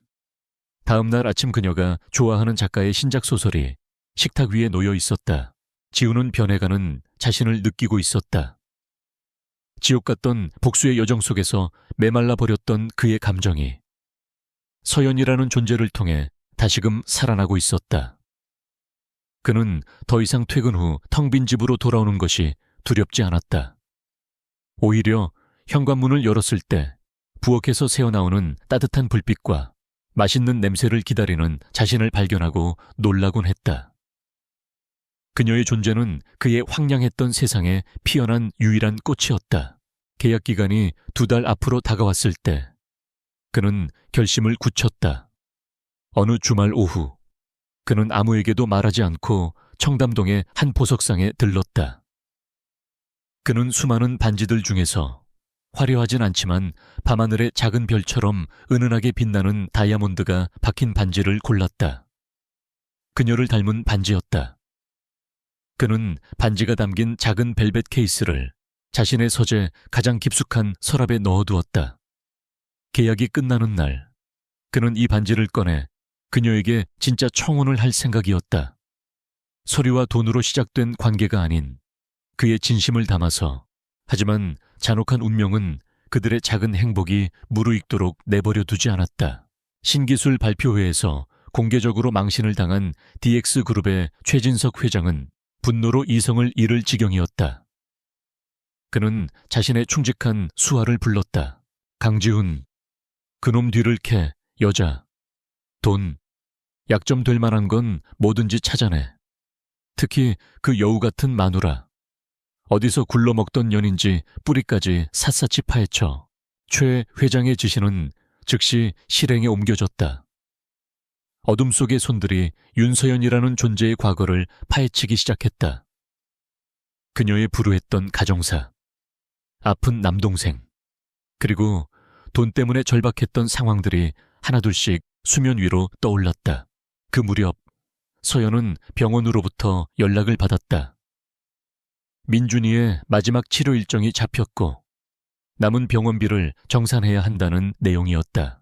다음 날 아침 그녀가 좋아하는 작가의 신작 소설이 식탁 위에 놓여 있었다. 지훈은 변해가는 자신을 느끼고 있었다. 지옥 같던 복수의 여정 속에서 메말라 버렸던 그의 감정이 서연이라는 존재를 통해 다시금 살아나고 있었다. 그는 더 이상 퇴근 후 텅 빈 집으로 돌아오는 것이 두렵지 않았다. 오히려 현관문을 열었을 때 부엌에서 새어나오는 따뜻한 불빛과 맛있는 냄새를 기다리는 자신을 발견하고 놀라곤 했다. 그녀의 존재는 그의 황량했던 세상에 피어난 유일한 꽃이었다. 계약 기간이 2달 앞으로 다가왔을 때 그는 결심을 굳혔다. 어느 주말 오후 그는 아무에게도 말하지 않고 청담동의 한 보석상에 들렀다. 그는 수많은 반지들 중에서 화려하진 않지만 밤하늘의 작은 별처럼 은은하게 빛나는 다이아몬드가 박힌 반지를 골랐다. 그녀를 닮은 반지였다. 그는 반지가 담긴 작은 벨벳 케이스를 자신의 서재 가장 깊숙한 서랍에 넣어두었다. 계약이 끝나는 날, 그는 이 반지를 꺼내 그녀에게 진짜 청혼을 할 생각이었다. 서류와 돈으로 시작된 관계가 아닌 그의 진심을 담아서, 하지만 잔혹한 운명은 그들의 작은 행복이 무르익도록 내버려 두지 않았다. 신기술 발표회에서 공개적으로 망신을 당한 DX그룹의 최진석 회장은 분노로 이성을 잃을 지경이었다. 그는 자신의 충직한 수하를 불렀다. 강지훈, 그놈 뒤를 캐, 여자, 돈, 약점 될 만한 건 뭐든지 찾아내. 특히 그 여우 같은 마누라. 어디서 굴러먹던 년인지 뿌리까지 샅샅이 파헤쳐. 최 회장의 지시는 즉시 실행에 옮겨졌다. 어둠 속의 손들이 윤서연이라는 존재의 과거를 파헤치기 시작했다. 그녀의 불우했던 가정사, 아픈 남동생, 그리고 돈 때문에 절박했던 상황들이 하나둘씩 수면 위로 떠올랐다. 그 무렵 서연은 병원으로부터 연락을 받았다. 민준이의 마지막 치료 일정이 잡혔고 남은 병원비를 정산해야 한다는 내용이었다.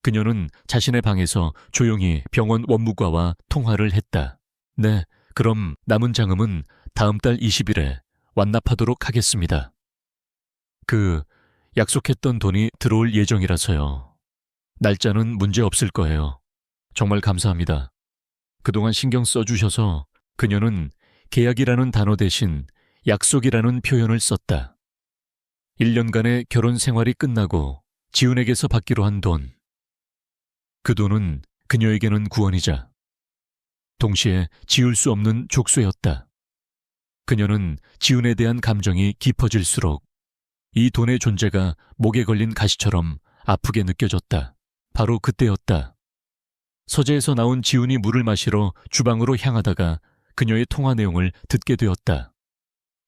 그녀는 자신의 방에서 조용히 병원 원무과와 통화를 했다. 네, 그럼 남은 장음은 다음 달 20일에 완납하도록 하겠습니다. 약속했던 돈이 들어올 예정이라서요. 날짜는 문제 없을 거예요. 정말 감사합니다. 그동안 신경 써주셔서. 그녀는 계약이라는 단어 대신 약속이라는 표현을 썼다. 1년간의 결혼 생활이 끝나고 지훈에게서 받기로 한 돈. 그 돈은 그녀에게는 구원이자 동시에 지울 수 없는 족쇄였다. 그녀는 지훈에 대한 감정이 깊어질수록 이 돈의 존재가 목에 걸린 가시처럼 아프게 느껴졌다. 바로 그때였다. 서재에서 나온 지훈이 물을 마시러 주방으로 향하다가 그녀의 통화 내용을 듣게 되었다.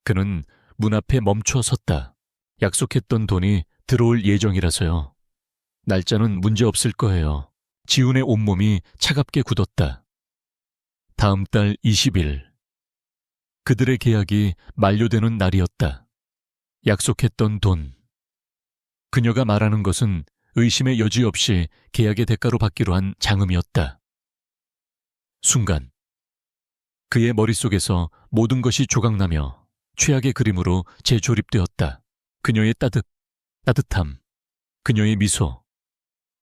그는 문 앞에 멈춰 섰다. 약속했던 돈이 들어올 예정이라서요. 날짜는 문제 없을 거예요. 지훈의 온몸이 차갑게 굳었다. 다음 달 20일. 그들의 계약이 만료되는 날이었다. 약속했던 돈. 그녀가 말하는 것은 의심의 여지 없이 계약의 대가로 받기로 한 장음이었다. 순간 그의 머릿속에서 모든 것이 조각나며 최악의 그림으로 재조립되었다. 그녀의 따뜻함, 그녀의 미소,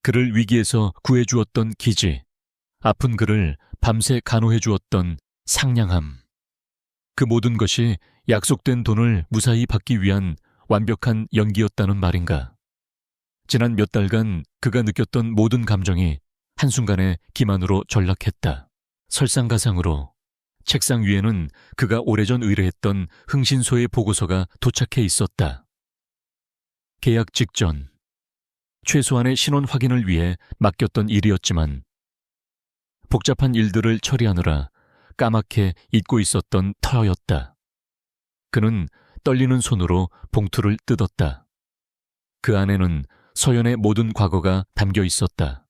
그를 위기에서 구해주었던 기지, 아픈 그를 밤새 간호해주었던 상냥함. 그 모든 것이 약속된 돈을 무사히 받기 위한 완벽한 연기였다는 말인가. 지난 몇 달간 그가 느꼈던 모든 감정이 한순간에 기만으로 전락했다. 설상가상으로 책상 위에는 그가 오래전 의뢰했던 흥신소의 보고서가 도착해 있었다. 계약 직전, 최소한의 신원 확인을 위해 맡겼던 일이었지만 복잡한 일들을 처리하느라 까맣게 잊고 있었던 터였다. 그는 떨리는 손으로 봉투를 뜯었다. 그 안에는 서연의 모든 과거가 담겨 있었다.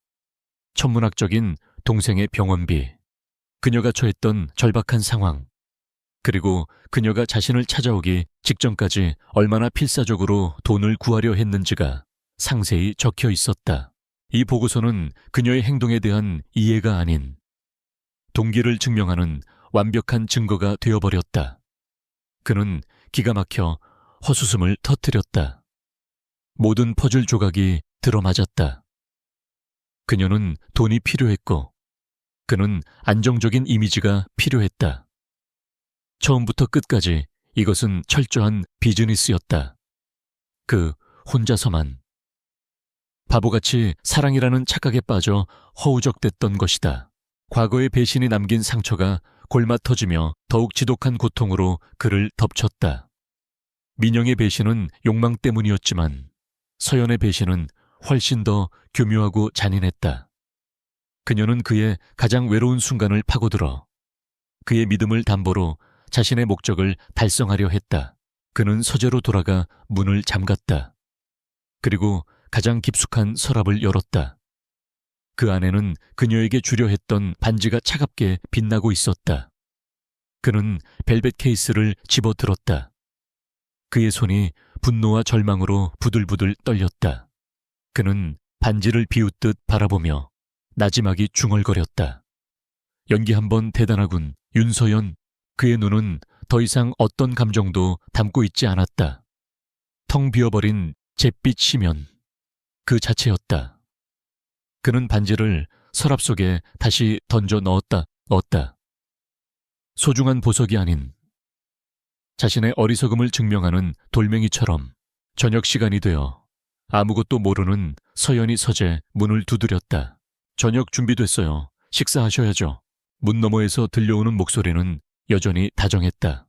천문학적인 동생의 병원비, 그녀가 처했던 절박한 상황, 그리고 그녀가 자신을 찾아오기 직전까지 얼마나 필사적으로 돈을 구하려 했는지가 상세히 적혀 있었다. 이 보고서는 그녀의 행동에 대한 이해가 아닌 동기를 증명하는 완벽한 증거가 되어버렸다. 그는 기가 막혀 헛웃음을 터뜨렸다. 모든 퍼즐 조각이 들어맞았다. 그녀는 돈이 필요했고 그는 안정적인 이미지가 필요했다. 처음부터 끝까지 이것은 철저한 비즈니스였다. 그 혼자서만. 바보같이 사랑이라는 착각에 빠져 허우적댔던 것이다. 과거의 배신이 남긴 상처가 골마 터지며 더욱 지독한 고통으로 그를 덮쳤다. 민영의 배신은 욕망 때문이었지만 서연의 배신은 훨씬 더 교묘하고 잔인했다. 그녀는 그의 가장 외로운 순간을 파고들어 그의 믿음을 담보로 자신의 목적을 달성하려 했다. 그는 서재로 돌아가 문을 잠갔다. 그리고 가장 깊숙한 서랍을 열었다. 그 안에는 그녀에게 주려 했던 반지가 차갑게 빛나고 있었다. 그는 벨벳 케이스를 집어들었다. 그의 손이 분노와 절망으로 부들부들 떨렸다. 그는 반지를 비웃듯 바라보며 나지막이 중얼거렸다. 연기 한번 대단하군, 윤서연. 그의 눈은 더 이상 어떤 감정도 담고 있지 않았다. 텅 비어버린 잿빛 심연, 그 자체였다. 그는 반지를 서랍 속에 다시 던져 넣었다. 소중한 보석이 아닌 자신의 어리석음을 증명하는 돌멩이처럼. 저녁 시간이 되어 아무것도 모르는 서연이 서재 문을 두드렸다. 저녁 준비됐어요. 식사하셔야죠. 문 너머에서 들려오는 목소리는 여전히 다정했다.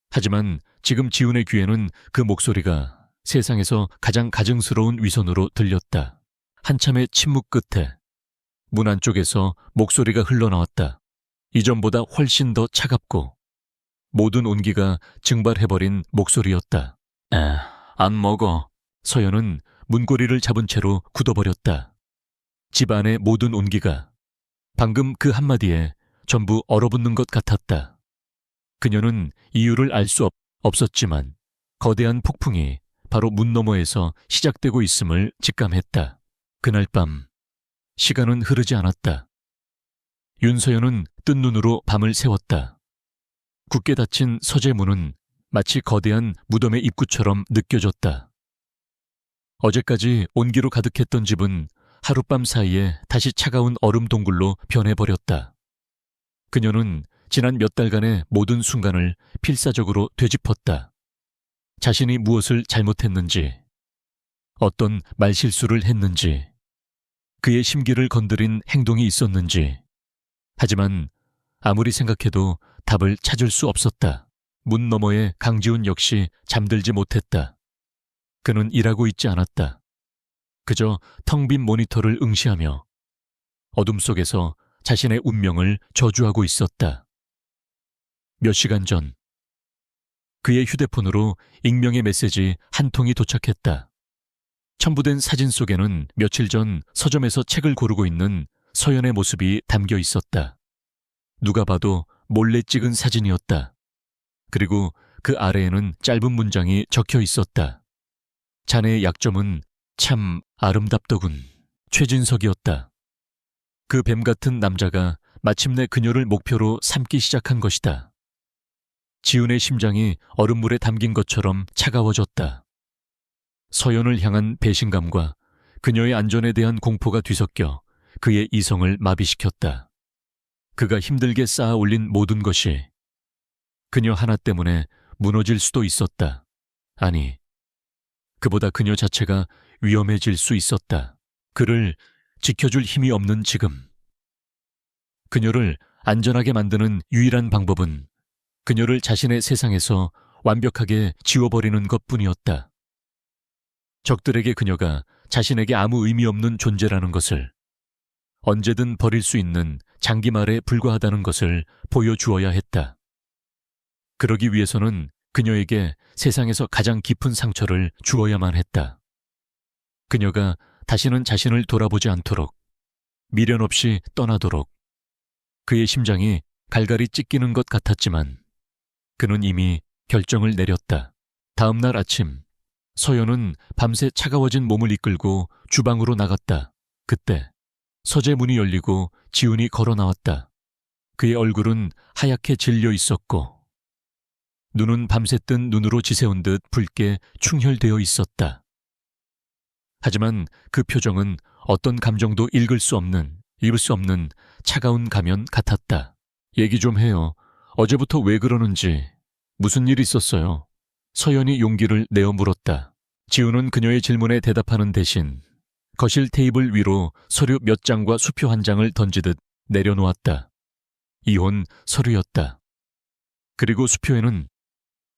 하지만 지금 지훈의 귀에는 그 목소리가 세상에서 가장 가증스러운 위선으로 들렸다. 한참의 침묵 끝에 문 안쪽에서 목소리가 흘러나왔다. 이전보다 훨씬 더 차갑고 모든 온기가 증발해버린 목소리였다. 안 먹어. 서연은 문고리를 잡은 채로 굳어버렸다. 집 안의 모든 온기가 방금 그 한마디에 전부 얼어붙는 것 같았다. 그녀는 이유를 알 수 없었지만 거대한 폭풍이 바로 문 너머에서 시작되고 있음을 직감했다. 그날 밤 시간은 흐르지 않았다. 윤서연은 뜬 눈으로 밤을 새웠다. 굳게 닫힌 서재 문은 마치 거대한 무덤의 입구처럼 느껴졌다. 어제까지 온기로 가득했던 집은 하룻밤 사이에 다시 차가운 얼음 동굴로 변해버렸다. 그녀는 지난 몇 달간의 모든 순간을 필사적으로 되짚었다. 자신이 무엇을 잘못했는지, 어떤 말실수를 했는지, 그의 심기를 건드린 행동이 있었는지. 하지만 아무리 생각해도 답을 찾을 수 없었다. 문 너머의 강지훈 역시 잠들지 못했다. 그는 일하고 있지 않았다. 그저 텅 빈 모니터를 응시하며 어둠 속에서 자신의 운명을 저주하고 있었다. 몇 시간 전 그의 휴대폰으로 익명의 메시지 한 통이 도착했다. 첨부된 사진 속에는 며칠 전 서점에서 책을 고르고 있는 서연의 모습이 담겨 있었다. 누가 봐도 몰래 찍은 사진이었다. 그리고 그 아래에는 짧은 문장이 적혀 있었다. 자네의 약점은 참 아름답더군. 최진석이었다. 그 뱀 같은 남자가 마침내 그녀를 목표로 삼기 시작한 것이다. 지훈의 심장이 얼음물에 담긴 것처럼 차가워졌다. 서연을 향한 배신감과 그녀의 안전에 대한 공포가 뒤섞여 그의 이성을 마비시켰다. 그가 힘들게 쌓아 올린 모든 것이 그녀 하나 때문에 무너질 수도 있었다. 아니, 그보다 그녀 자체가 위험해질 수 있었다. 그를 지켜줄 힘이 없는 지금. 그녀를 안전하게 만드는 유일한 방법은 그녀를 자신의 세상에서 완벽하게 지워버리는 것뿐이었다. 적들에게 그녀가 자신에게 아무 의미 없는 존재라는 것을, 언제든 버릴 수 있는 장기말에 불과하다는 것을 보여주어야 했다. 그러기 위해서는 그녀에게 세상에서 가장 깊은 상처를 주어야만 했다. 그녀가 다시는 자신을 돌아보지 않도록, 미련 없이 떠나도록. 그의 심장이 갈갈이 찢기는 것 같았지만 그는 이미 결정을 내렸다. 다음 날 아침, 서연은 밤새 차가워진 몸을 이끌고 주방으로 나갔다. 그때 서재 문이 열리고 지훈이 걸어 나왔다. 그의 얼굴은 하얗게 질려 있었고 눈은 밤새 뜬 눈으로 지새운 듯 붉게 충혈되어 있었다. 하지만 그 표정은 어떤 감정도 읽을 수 없는 차가운 가면 같았다. 얘기 좀 해요. 어제부터 왜 그러는지, 무슨 일 있었어요? 서연이 용기를 내어 물었다. 지훈은 그녀의 질문에 대답하는 대신 거실 테이블 위로 서류 몇 장과 수표 한 장을 던지듯 내려놓았다. 이혼 서류였다. 그리고 수표에는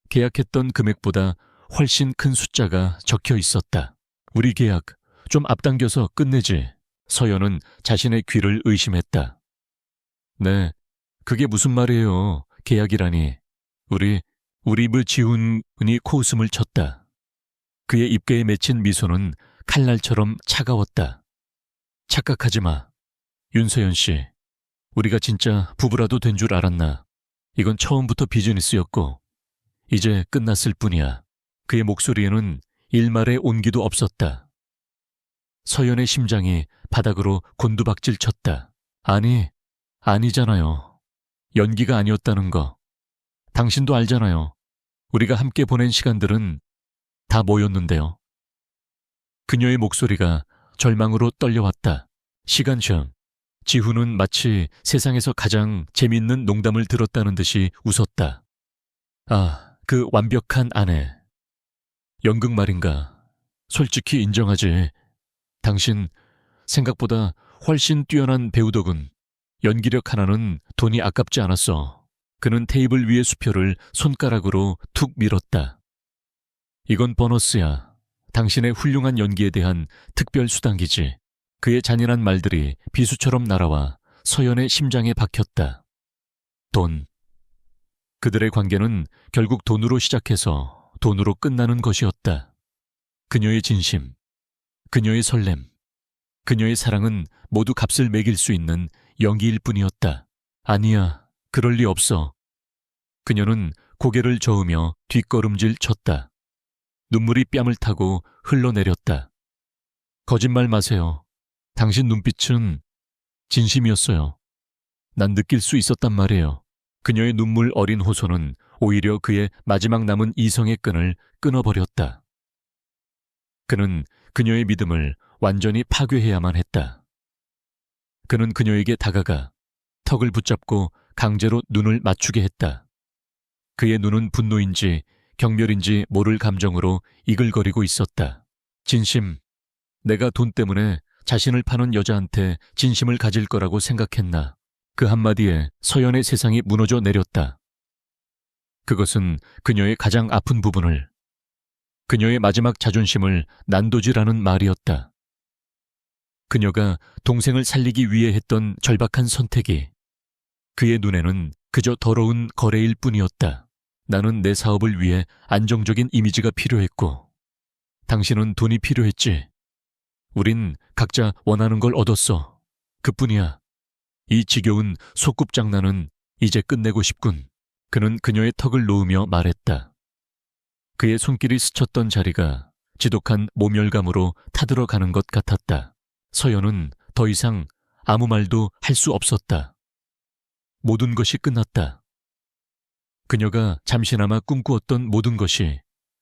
계약했던 금액보다 훨씬 큰 숫자가 적혀 있었다. 우리 계약 좀 앞당겨서 끝내지. 서연은 자신의 귀를 의심했다. 네, 그게 무슨 말이에요. 계약이라니. 우리 지훈이 코웃음을 쳤다. 그의 입가에 맺힌 미소는 칼날처럼 차가웠다. 착각하지 마. 윤서연 씨, 우리가 진짜 부부라도 된 줄 알았나. 이건 처음부터 비즈니스였고 이제 끝났을 뿐이야. 그의 목소리에는 일말의 온기도 없었다. 서연의 심장이 바닥으로 곤두박질 쳤다. 아니잖아요. 연기가 아니었다는 거. 당신도 알잖아요. 우리가 함께 보낸 시간들은 다 뭐였는데요. 그녀의 목소리가 절망으로 떨려왔다. 시간 전 지훈은 마치 세상에서 가장 재밌는 농담을 들었다는 듯이 웃었다. 아, 그 완벽한 아내. 연극 말인가. 솔직히 인정하지. 당신 생각보다 훨씬 뛰어난 배우더군. 연기력 하나는 돈이 아깝지 않았어. 그는 테이블 위의 수표를 손가락으로 툭 밀었다. 이건 보너스야. 당신의 훌륭한 연기에 대한 특별 수당이지. 그의 잔인한 말들이 비수처럼 날아와 서연의 심장에 박혔다. 돈. 그들의 관계는 결국 돈으로 시작해서 돈으로 끝나는 것이었다. 그녀의 진심, 그녀의 설렘, 그녀의 사랑은 모두 값을 매길 수 있는 연기일 뿐이었다. 아니야, 그럴 리 없어. 그녀는 고개를 저으며 뒷걸음질 쳤다. 눈물이 뺨을 타고 흘러내렸다. 거짓말 마세요. 당신 눈빛은 진심이었어요. 난 느낄 수 있었단 말이에요. 그녀의 눈물 어린 호소는 오히려 그의 마지막 남은 이성의 끈을 끊어버렸다. 그는 그녀의 믿음을 완전히 파괴해야만 했다. 그는 그녀에게 다가가 턱을 붙잡고 강제로 눈을 맞추게 했다. 그의 눈은 분노인지 경멸인지 모를 감정으로 이글거리고 있었다. 진심, 내가 돈 때문에 자신을 파는 여자한테 진심을 가질 거라고 생각했나. 그 한마디에 서연의 세상이 무너져 내렸다. 그것은 그녀의 가장 아픈 부분을, 그녀의 마지막 자존심을 난도질하는 말이었다. 그녀가 동생을 살리기 위해 했던 절박한 선택이 그의 눈에는 그저 더러운 거래일 뿐이었다. 나는 내 사업을 위해 안정적인 이미지가 필요했고 당신은 돈이 필요했지. 우린 각자 원하는 걸 얻었어. 그뿐이야. 이 지겨운 소꿉장난은 이제 끝내고 싶군. 그는 그녀의 턱을 놓으며 말했다. 그의 손길이 스쳤던 자리가 지독한 모멸감으로 타들어가는 것 같았다. 서연은 더 이상 아무 말도 할 수 없었다. 모든 것이 끝났다. 그녀가 잠시나마 꿈꾸었던 모든 것이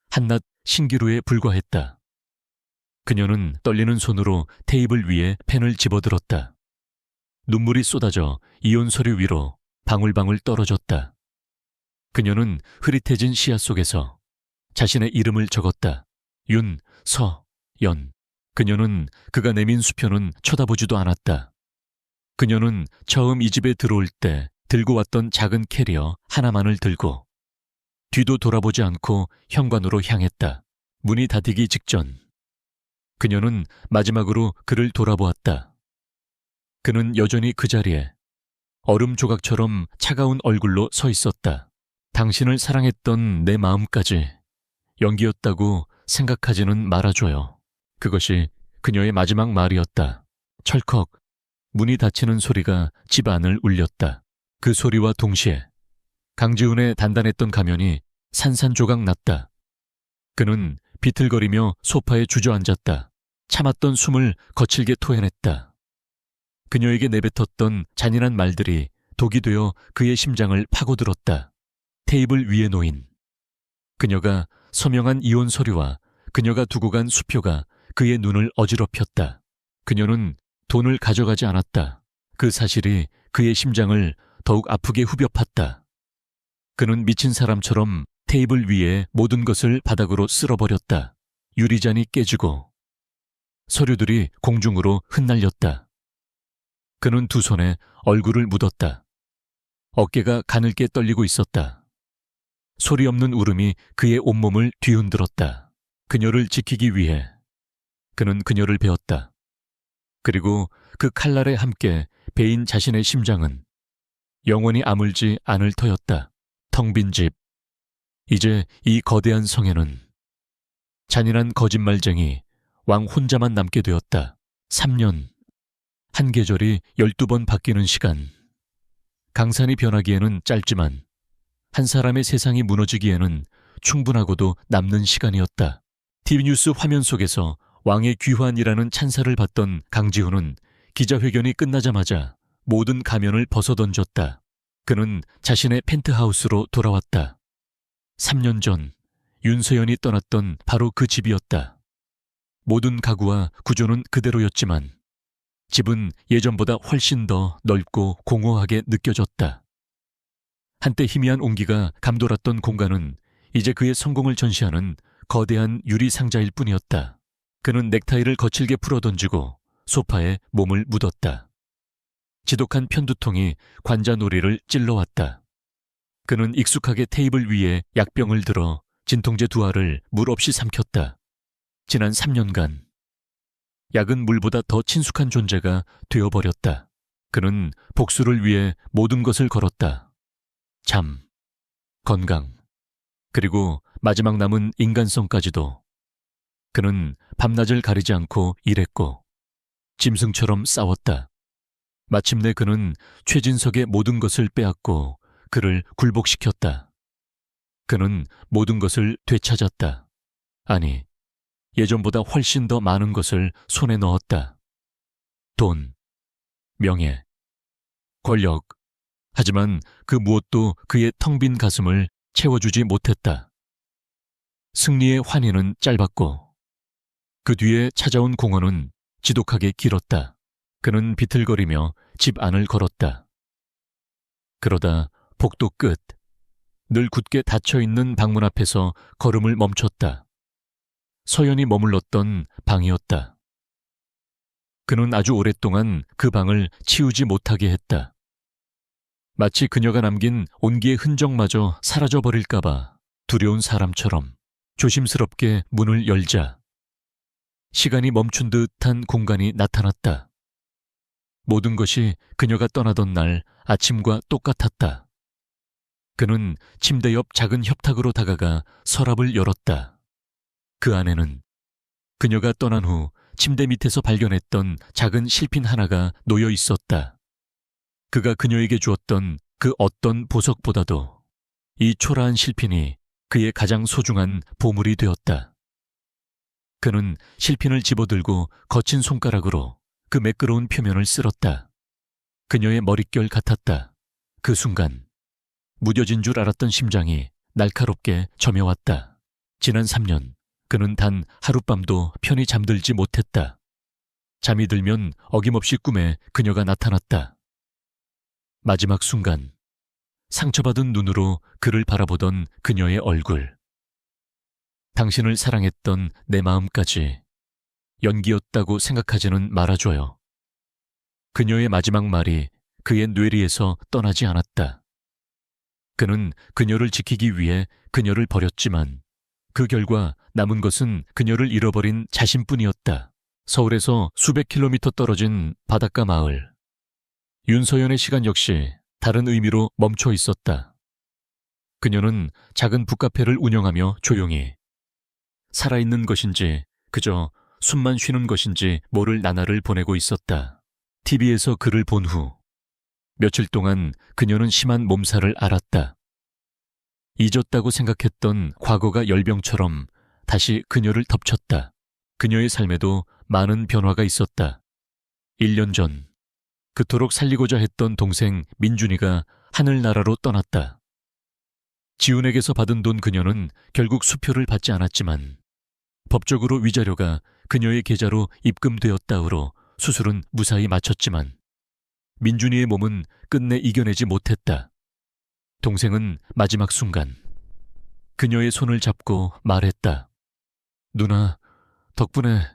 한낱 신기루에 불과했다. 그녀는 떨리는 손으로 테이블 위에 펜을 집어들었다. 눈물이 쏟아져 이혼 서류 위로 방울방울 떨어졌다. 그녀는 흐릿해진 시야 속에서 자신의 이름을 적었다. 윤서연. 그녀는 그가 내민 수표는 쳐다보지도 않았다. 그녀는 처음 이 집에 들어올 때 들고 왔던 작은 캐리어 하나만을 들고 뒤도 돌아보지 않고 현관으로 향했다. 문이 닫히기 직전 그녀는 마지막으로 그를 돌아보았다. 그는 여전히 그 자리에 얼음 조각처럼 차가운 얼굴로 서 있었다. 당신을 사랑했던 내 마음까지 연기였다고 생각하지는 말아줘요. 그것이 그녀의 마지막 말이었다. 철컥 문이 닫히는 소리가 집 안을 울렸다. 그 소리와 동시에 강지훈의 단단했던 가면이 산산조각 났다. 그는 비틀거리며 소파에 주저앉았다. 참았던 숨을 거칠게 토해냈다. 그녀에게 내뱉었던 잔인한 말들이 독이 되어 그의 심장을 파고들었다. 테이블 위에 놓인 그녀가 서명한 이혼 서류와 그녀가 두고 간 수표가 그의 눈을 어지럽혔다. 그녀는 돈을 가져가지 않았다. 그 사실이 그의 심장을 더욱 아프게 후벼 팠다. 그는 미친 사람처럼 테이블 위에 모든 것을 바닥으로 쓸어버렸다. 유리잔이 깨지고 서류들이 공중으로 흩날렸다. 그는 두 손에 얼굴을 묻었다. 어깨가 가늘게 떨리고 있었다. 소리 없는 울음이 그의 온몸을 뒤흔들었다. 그녀를 지키기 위해 그는 그녀를 베었다. 그리고 그 칼날에 함께 베인 자신의 심장은 영원히 아물지 않을 터였다. 텅 빈 집. 이제 이 거대한 성에는 잔인한 거짓말쟁이 왕 혼자만 남게 되었다. 3년. 한 계절이 12번 바뀌는 시간. 강산이 변하기에는 짧지만 한 사람의 세상이 무너지기에는 충분하고도 남는 시간이었다. TV뉴스 화면 속에서 왕의 귀환이라는 찬사를 받던 강지훈은 기자회견이 끝나자마자 모든 가면을 벗어던졌다. 그는 자신의 펜트하우스로 돌아왔다. 3년 전 윤서연이 떠났던 바로 그 집이었다. 모든 가구와 구조는 그대로였지만 집은 예전보다 훨씬 더 넓고 공허하게 느껴졌다. 한때 희미한 온기가 감돌았던 공간은 이제 그의 성공을 전시하는 거대한 유리 상자일 뿐이었다. 그는 넥타이를 거칠게 풀어던지고 소파에 몸을 묻었다. 지독한 편두통이 관자놀이를 찔러왔다. 그는 익숙하게 테이블 위에 약병을 들어 진통제 2알을 물 없이 삼켰다. 지난 3년간 약은 물보다 더 친숙한 존재가 되어버렸다. 그는 복수를 위해 모든 것을 걸었다. 잠, 건강, 그리고 마지막 남은 인간성까지도. 그는 밤낮을 가리지 않고 일했고 짐승처럼 싸웠다. 마침내 그는 최진석의 모든 것을 빼앗고 그를 굴복시켰다. 그는 모든 것을 되찾았다. 아니, 예전보다 훨씬 더 많은 것을 손에 넣었다. 돈, 명예, 권력. 하지만 그 무엇도 그의 텅 빈 가슴을 채워주지 못했다. 승리의 환희는 짧았고 그 뒤에 찾아온 공허는 지독하게 길었다. 그는 비틀거리며 집 안을 걸었다. 그러다 복도 끝, 늘 굳게 닫혀있는 방문 앞에서 걸음을 멈췄다. 서연이 머물렀던 방이었다. 그는 아주 오랫동안 그 방을 치우지 못하게 했다. 마치 그녀가 남긴 온기의 흔적마저 사라져버릴까봐 두려운 사람처럼 조심스럽게 문을 열자 시간이 멈춘 듯한 공간이 나타났다. 모든 것이 그녀가 떠나던 날 아침과 똑같았다. 그는 침대 옆 작은 협탁으로 다가가 서랍을 열었다. 그 안에는 그녀가 떠난 후 침대 밑에서 발견했던 작은 실핀 하나가 놓여 있었다. 그가 그녀에게 주었던 그 어떤 보석보다도 이 초라한 실핀이 그의 가장 소중한 보물이 되었다. 그는 실핀을 집어들고 거친 손가락으로 그 매끄러운 표면을 쓸었다. 그녀의 머릿결 같았다. 그 순간 무뎌진 줄 알았던 심장이 날카롭게 점여왔다. 지난 3년 그는 단 하룻밤도 편히 잠들지 못했다. 잠이 들면 어김없이 꿈에 그녀가 나타났다. 마지막 순간 상처받은 눈으로 그를 바라보던 그녀의 얼굴. 당신을 사랑했던 내 마음까지 연기였다고 생각하지는 말아줘요. 그녀의 마지막 말이 그의 뇌리에서 떠나지 않았다. 그는 그녀를 지키기 위해 그녀를 버렸지만 그 결과 남은 것은 그녀를 잃어버린 자신뿐이었다. 서울에서 수백 킬로미터 떨어진 바닷가 마을. 윤서연의 시간 역시 다른 의미로 멈춰 있었다. 그녀는 작은 북카페를 운영하며 조용히 살아있는 것인지 그저 숨만 쉬는 것인지 모를 나날을 보내고 있었다. TV에서 그를 본 후 며칠 동안 그녀는 심한 몸살을 앓았다. 잊었다고 생각했던 과거가 열병처럼 다시 그녀를 덮쳤다. 그녀의 삶에도 많은 변화가 있었다. 1년 전 그토록 살리고자 했던 동생 민준이가 하늘나라로 떠났다. 지훈에게서 받은 돈 그녀는 결국 수표를 받지 않았지만 법적으로 위자료가 그녀의 계좌로 입금되었다으로 수술은 무사히 마쳤지만 민준이의 몸은 끝내 이겨내지 못했다. 동생은 마지막 순간 그녀의 손을 잡고 말했다. 누나, 덕분에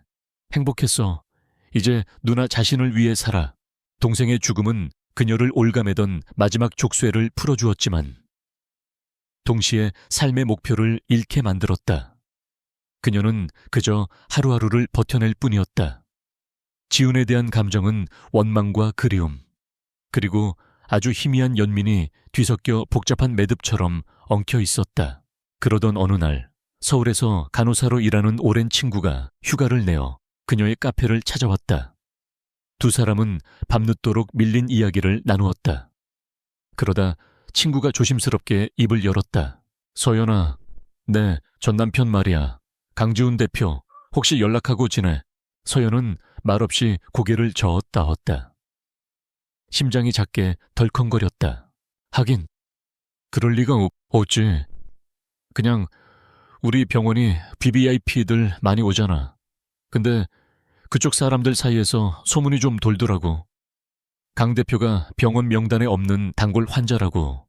행복했어. 이제 누나 자신을 위해 살아. 동생의 죽음은 그녀를 올가매던 마지막 족쇄를 풀어주었지만 동시에 삶의 목표를 잃게 만들었다. 그녀는 그저 하루하루를 버텨낼 뿐이었다. 지훈에 대한 감정은 원망과 그리움, 그리고 아주 희미한 연민이 뒤섞여 복잡한 매듭처럼 엉켜 있었다. 그러던 어느 날 서울에서 간호사로 일하는 오랜 친구가 휴가를 내어 그녀의 카페를 찾아왔다. 두 사람은 밤늦도록 밀린 이야기를 나누었다. 그러다 친구가 조심스럽게 입을 열었다. 서연아, 내 전남편 말이야. 강지훈 대표, 혹시 연락하고 지내? 서연은 말없이 고개를 저었다었다. 심장이 작게 덜컹거렸다. 하긴, 그럴 리가 없지. 그냥 우리 병원이 BVIP들 많이 오잖아. 근데 그쪽 사람들 사이에서 소문이 좀 돌더라고. 강 대표가 병원 명단에 없는 단골 환자라고.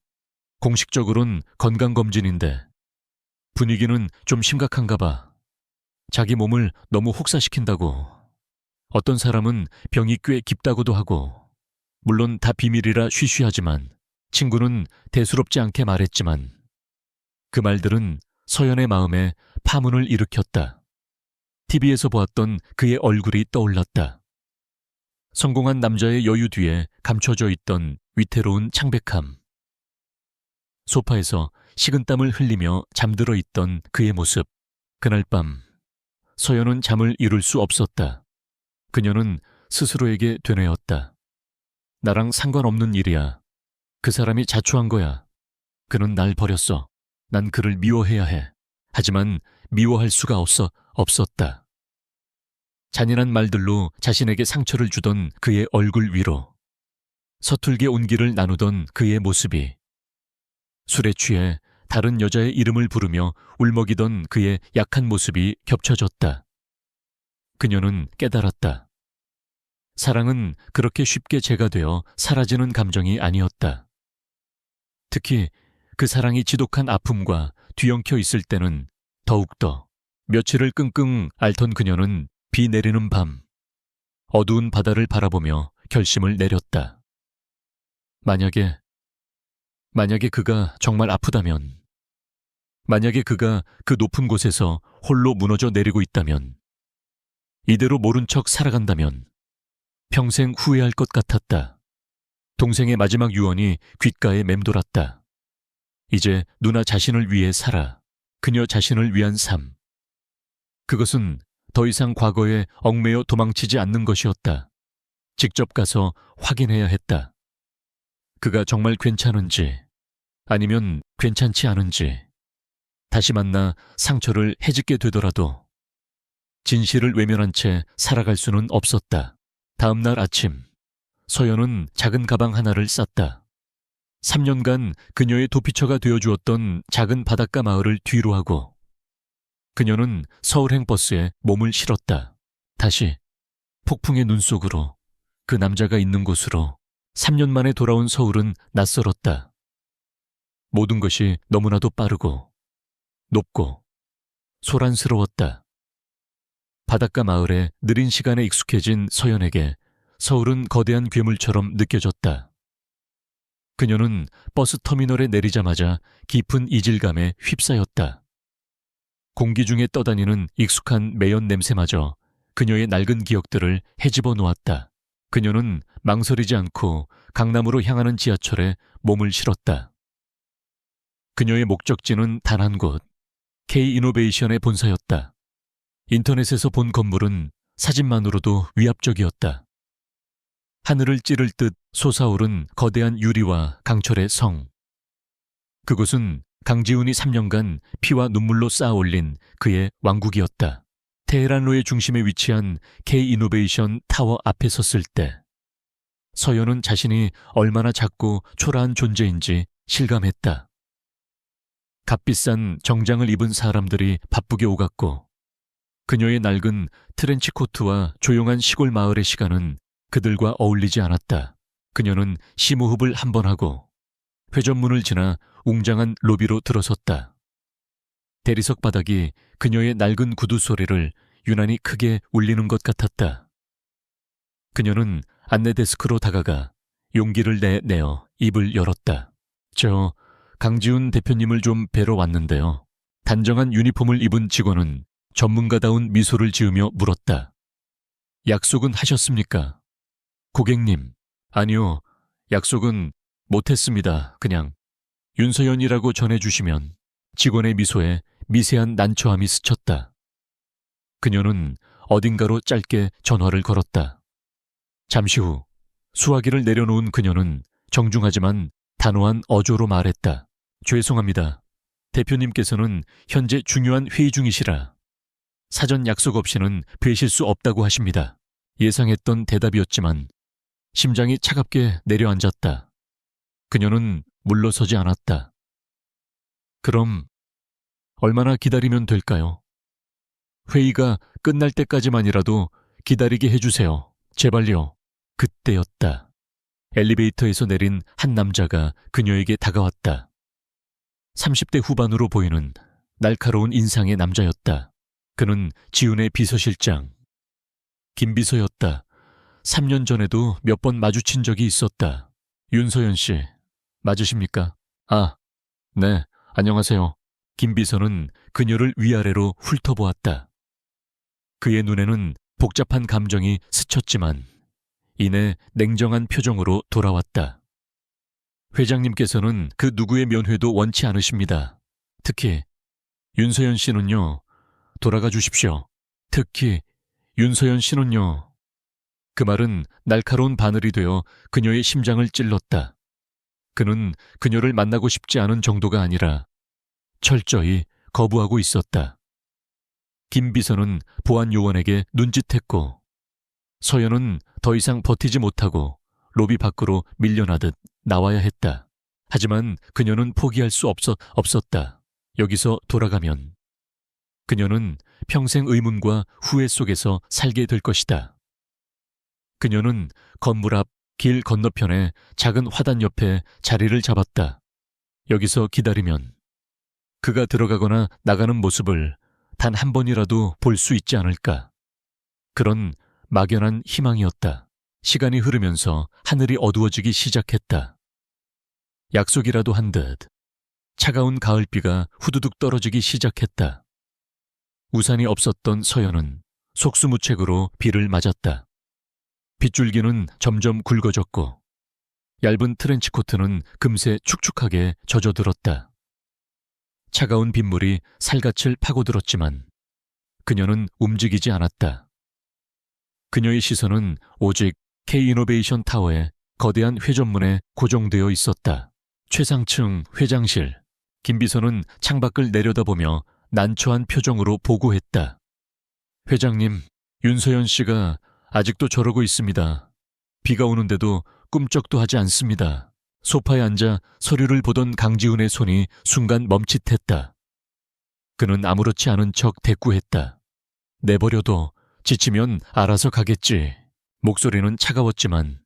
공식적으로는 건강검진인데 분위기는 좀 심각한가 봐. 자기 몸을 너무 혹사시킨다고. 어떤 사람은 병이 꽤 깊다고도 하고. 물론 다 비밀이라 쉬쉬하지만 친구는 대수롭지 않게 말했지만 그 말들은 서연의 마음에 파문을 일으켰다. TV에서 보았던 그의 얼굴이 떠올랐다. 성공한 남자의 여유 뒤에 감춰져 있던 위태로운 창백함. 소파에서 식은땀을 흘리며 잠들어 있던 그의 모습. 그날 밤 서연은 잠을 이룰 수 없었다. 그녀는 스스로에게 되뇌었다. 나랑 상관없는 일이야. 그 사람이 자초한 거야. 그는 날 버렸어. 난 그를 미워해야 해. 하지만 미워할 수가 없었다. 잔인한 말들로 자신에게 상처를 주던 그의 얼굴 위로 서툴게 온기를 나누던 그의 모습이 술에 취해 다른 여자의 이름을 부르며 울먹이던 그의 약한 모습이 겹쳐졌다. 그녀는 깨달았다. 사랑은 그렇게 쉽게 재가 되어 사라지는 감정이 아니었다. 특히 그 사랑이 지독한 아픔과 뒤엉켜 있을 때는 더욱더. 며칠을 끙끙 앓던 그녀는 비 내리는 밤, 어두운 바다를 바라보며 결심을 내렸다. 만약에 그가 정말 아프다면, 만약에 그가 그 높은 곳에서 홀로 무너져 내리고 있다면, 이대로 모른 척 살아간다면 평생 후회할 것 같았다. 동생의 마지막 유언이 귓가에 맴돌았다. 이제 누나 자신을 위해 살아. 그녀 자신을 위한 삶. 그것은 더 이상 과거에 얽매여 도망치지 않는 것이었다. 직접 가서 확인해야 했다. 그가 정말 괜찮은지, 아니면 괜찮지 않은지, 다시 만나 상처를 해짓게 되더라도 진실을 외면한 채 살아갈 수는 없었다. 다음 날 아침, 서연은 작은 가방 하나를 쌌다. 3년간 그녀의 도피처가 되어주었던 작은 바닷가 마을을 뒤로 하고 그녀는 서울행 버스에 몸을 실었다. 다시 폭풍의 눈 속으로, 그 남자가 있는 곳으로. 3년 만에 돌아온 서울은 낯설었다. 모든 것이 너무나도 빠르고 높고 소란스러웠다. 바닷가 마을에 느린 시간에 익숙해진 서연에게 서울은 거대한 괴물처럼 느껴졌다. 그녀는 버스 터미널에 내리자마자 깊은 이질감에 휩싸였다. 공기 중에 떠다니는 익숙한 매연 냄새마저 그녀의 낡은 기억들을 헤집어 놓았다. 그녀는 망설이지 않고 강남으로 향하는 지하철에 몸을 실었다. 그녀의 목적지는 단 한 곳, K-이노베이션의 본사였다. 인터넷에서 본 건물은 사진만으로도 위압적이었다. 하늘을 찌를 듯 솟아오른 거대한 유리와 강철의 성. 그곳은 강지훈이 3년간 피와 눈물로 쌓아올린 그의 왕국이었다. 테헤란로의 중심에 위치한 K-이노베이션 타워 앞에 섰을 때 서연은 자신이 얼마나 작고 초라한 존재인지 실감했다. 값비싼 정장을 입은 사람들이 바쁘게 오갔고 그녀의 낡은 트렌치코트와 조용한 시골 마을의 시간은 그들과 어울리지 않았다. 그녀는 심호흡을 한 번 하고 회전문을 지나 웅장한 로비로 들어섰다. 대리석 바닥이 그녀의 낡은 구두 소리를 유난히 크게 울리는 것 같았다. 그녀는 안내 데스크로 다가가 용기를 내어 입을 열었다. 저 강지훈 대표님을 좀 뵈러 왔는데요. 단정한 유니폼을 입은 직원은 전문가다운 미소를 지으며 물었다. 약속은 하셨습니까? 고객님, 아니요. 약속은 못했습니다. 그냥 윤서연이라고 전해주시면. 직원의 미소에 미세한 난처함이 스쳤다. 그녀는 어딘가로 짧게 전화를 걸었다. 잠시 후 수화기를 내려놓은 그녀는 정중하지만 단호한 어조로 말했다. 죄송합니다. 대표님께서는 현재 중요한 회의 중이시라 사전 약속 없이는 뵈실 수 없다고 하십니다. 예상했던 대답이었지만 심장이 차갑게 내려앉았다. 그녀는 물러서지 않았다. 그럼 얼마나 기다리면 될까요? 회의가 끝날 때까지만이라도 기다리게 해주세요. 제발요. 그때였다. 엘리베이터에서 내린 한 남자가 그녀에게 다가왔다. 30대 후반으로 보이는 날카로운 인상의 남자였다. 그는 지훈의 비서실장, 김비서였다. 3년 전에도 몇 번 마주친 적이 있었다. 윤서연 씨, 맞으십니까? 아, 네, 안녕하세요. 김비서는 그녀를 위아래로 훑어보았다. 그의 눈에는 복잡한 감정이 스쳤지만 이내 냉정한 표정으로 돌아왔다. 회장님께서는 그 누구의 면회도 원치 않으십니다. 특히 윤서연 씨는요. 돌아가 주십시오. 특히 윤서연 씨는요. 그 말은 날카로운 바늘이 되어 그녀의 심장을 찔렀다. 그는 그녀를 만나고 싶지 않은 정도가 아니라 철저히 거부하고 있었다. 김 비서는 보안 요원에게 눈짓했고 서연은 더 이상 버티지 못하고 로비 밖으로 밀려나듯 나와야 했다. 하지만 그녀는 포기할 수 없었다. 여기서 돌아가면 그녀는 평생 의문과 후회 속에서 살게 될 것이다. 그녀는 건물 앞 길 건너편에 작은 화단 옆에 자리를 잡았다. 여기서 기다리면 그가 들어가거나 나가는 모습을 단 한 번이라도 볼 수 있지 않을까. 그런 막연한 희망이었다. 시간이 흐르면서 하늘이 어두워지기 시작했다. 약속이라도 한 듯 차가운 가을비가 후두둑 떨어지기 시작했다. 우산이 없었던 서연은 속수무책으로 비를 맞았다. 빗줄기는 점점 굵어졌고 얇은 트렌치코트는 금세 축축하게 젖어들었다. 차가운 빗물이 살갗을 파고들었지만 그녀는 움직이지 않았다. 그녀의 시선은 오직 K이노베이션 타워의 거대한 회전문에 고정되어 있었다. 최상층 회장실. 김 비서는 창밖을 내려다보며 난처한 표정으로 보고했다. 회장님, 윤서연 씨가 아직도 저러고 있습니다. 비가 오는데도 꿈쩍도 하지 않습니다. 소파에 앉아 서류를 보던 강지훈의 손이 순간 멈칫했다. 그는 아무렇지 않은 척 대꾸했다. 내버려둬. 지치면 알아서 가겠지. 목소리는 차가웠지만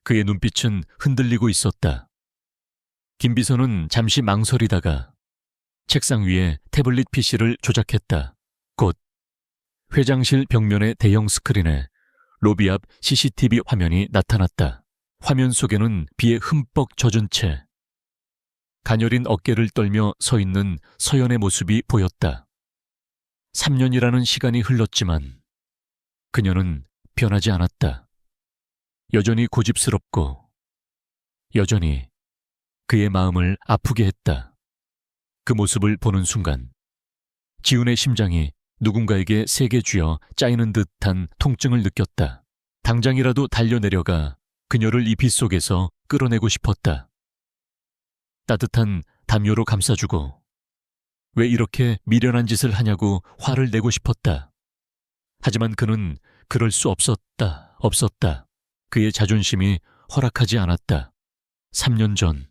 그의 눈빛은 흔들리고 있었다. 김 비서는 잠시 망설이다가 책상 위에 태블릿 PC를 조작했다. 곧 회장실 벽면의 대형 스크린에 로비 앞 CCTV 화면이 나타났다. 화면 속에는 비에 흠뻑 젖은 채 가녀린 어깨를 떨며 서 있는 서연의 모습이 보였다. 3년이라는 시간이 흘렀지만 그녀는 변하지 않았다. 여전히 고집스럽고 여전히 그의 마음을 아프게 했다. 그 모습을 보는 순간 지훈의 심장이 누군가에게 세게 쥐어 짜이는 듯한 통증을 느꼈다. 당장이라도 달려내려가 그녀를 이 빛 속에서 끌어내고 싶었다. 따뜻한 담요로 감싸주고 왜 이렇게 미련한 짓을 하냐고 화를 내고 싶었다. 하지만 그는 그럴 수 없었다. 그의 자존심이 허락하지 않았다. 3년 전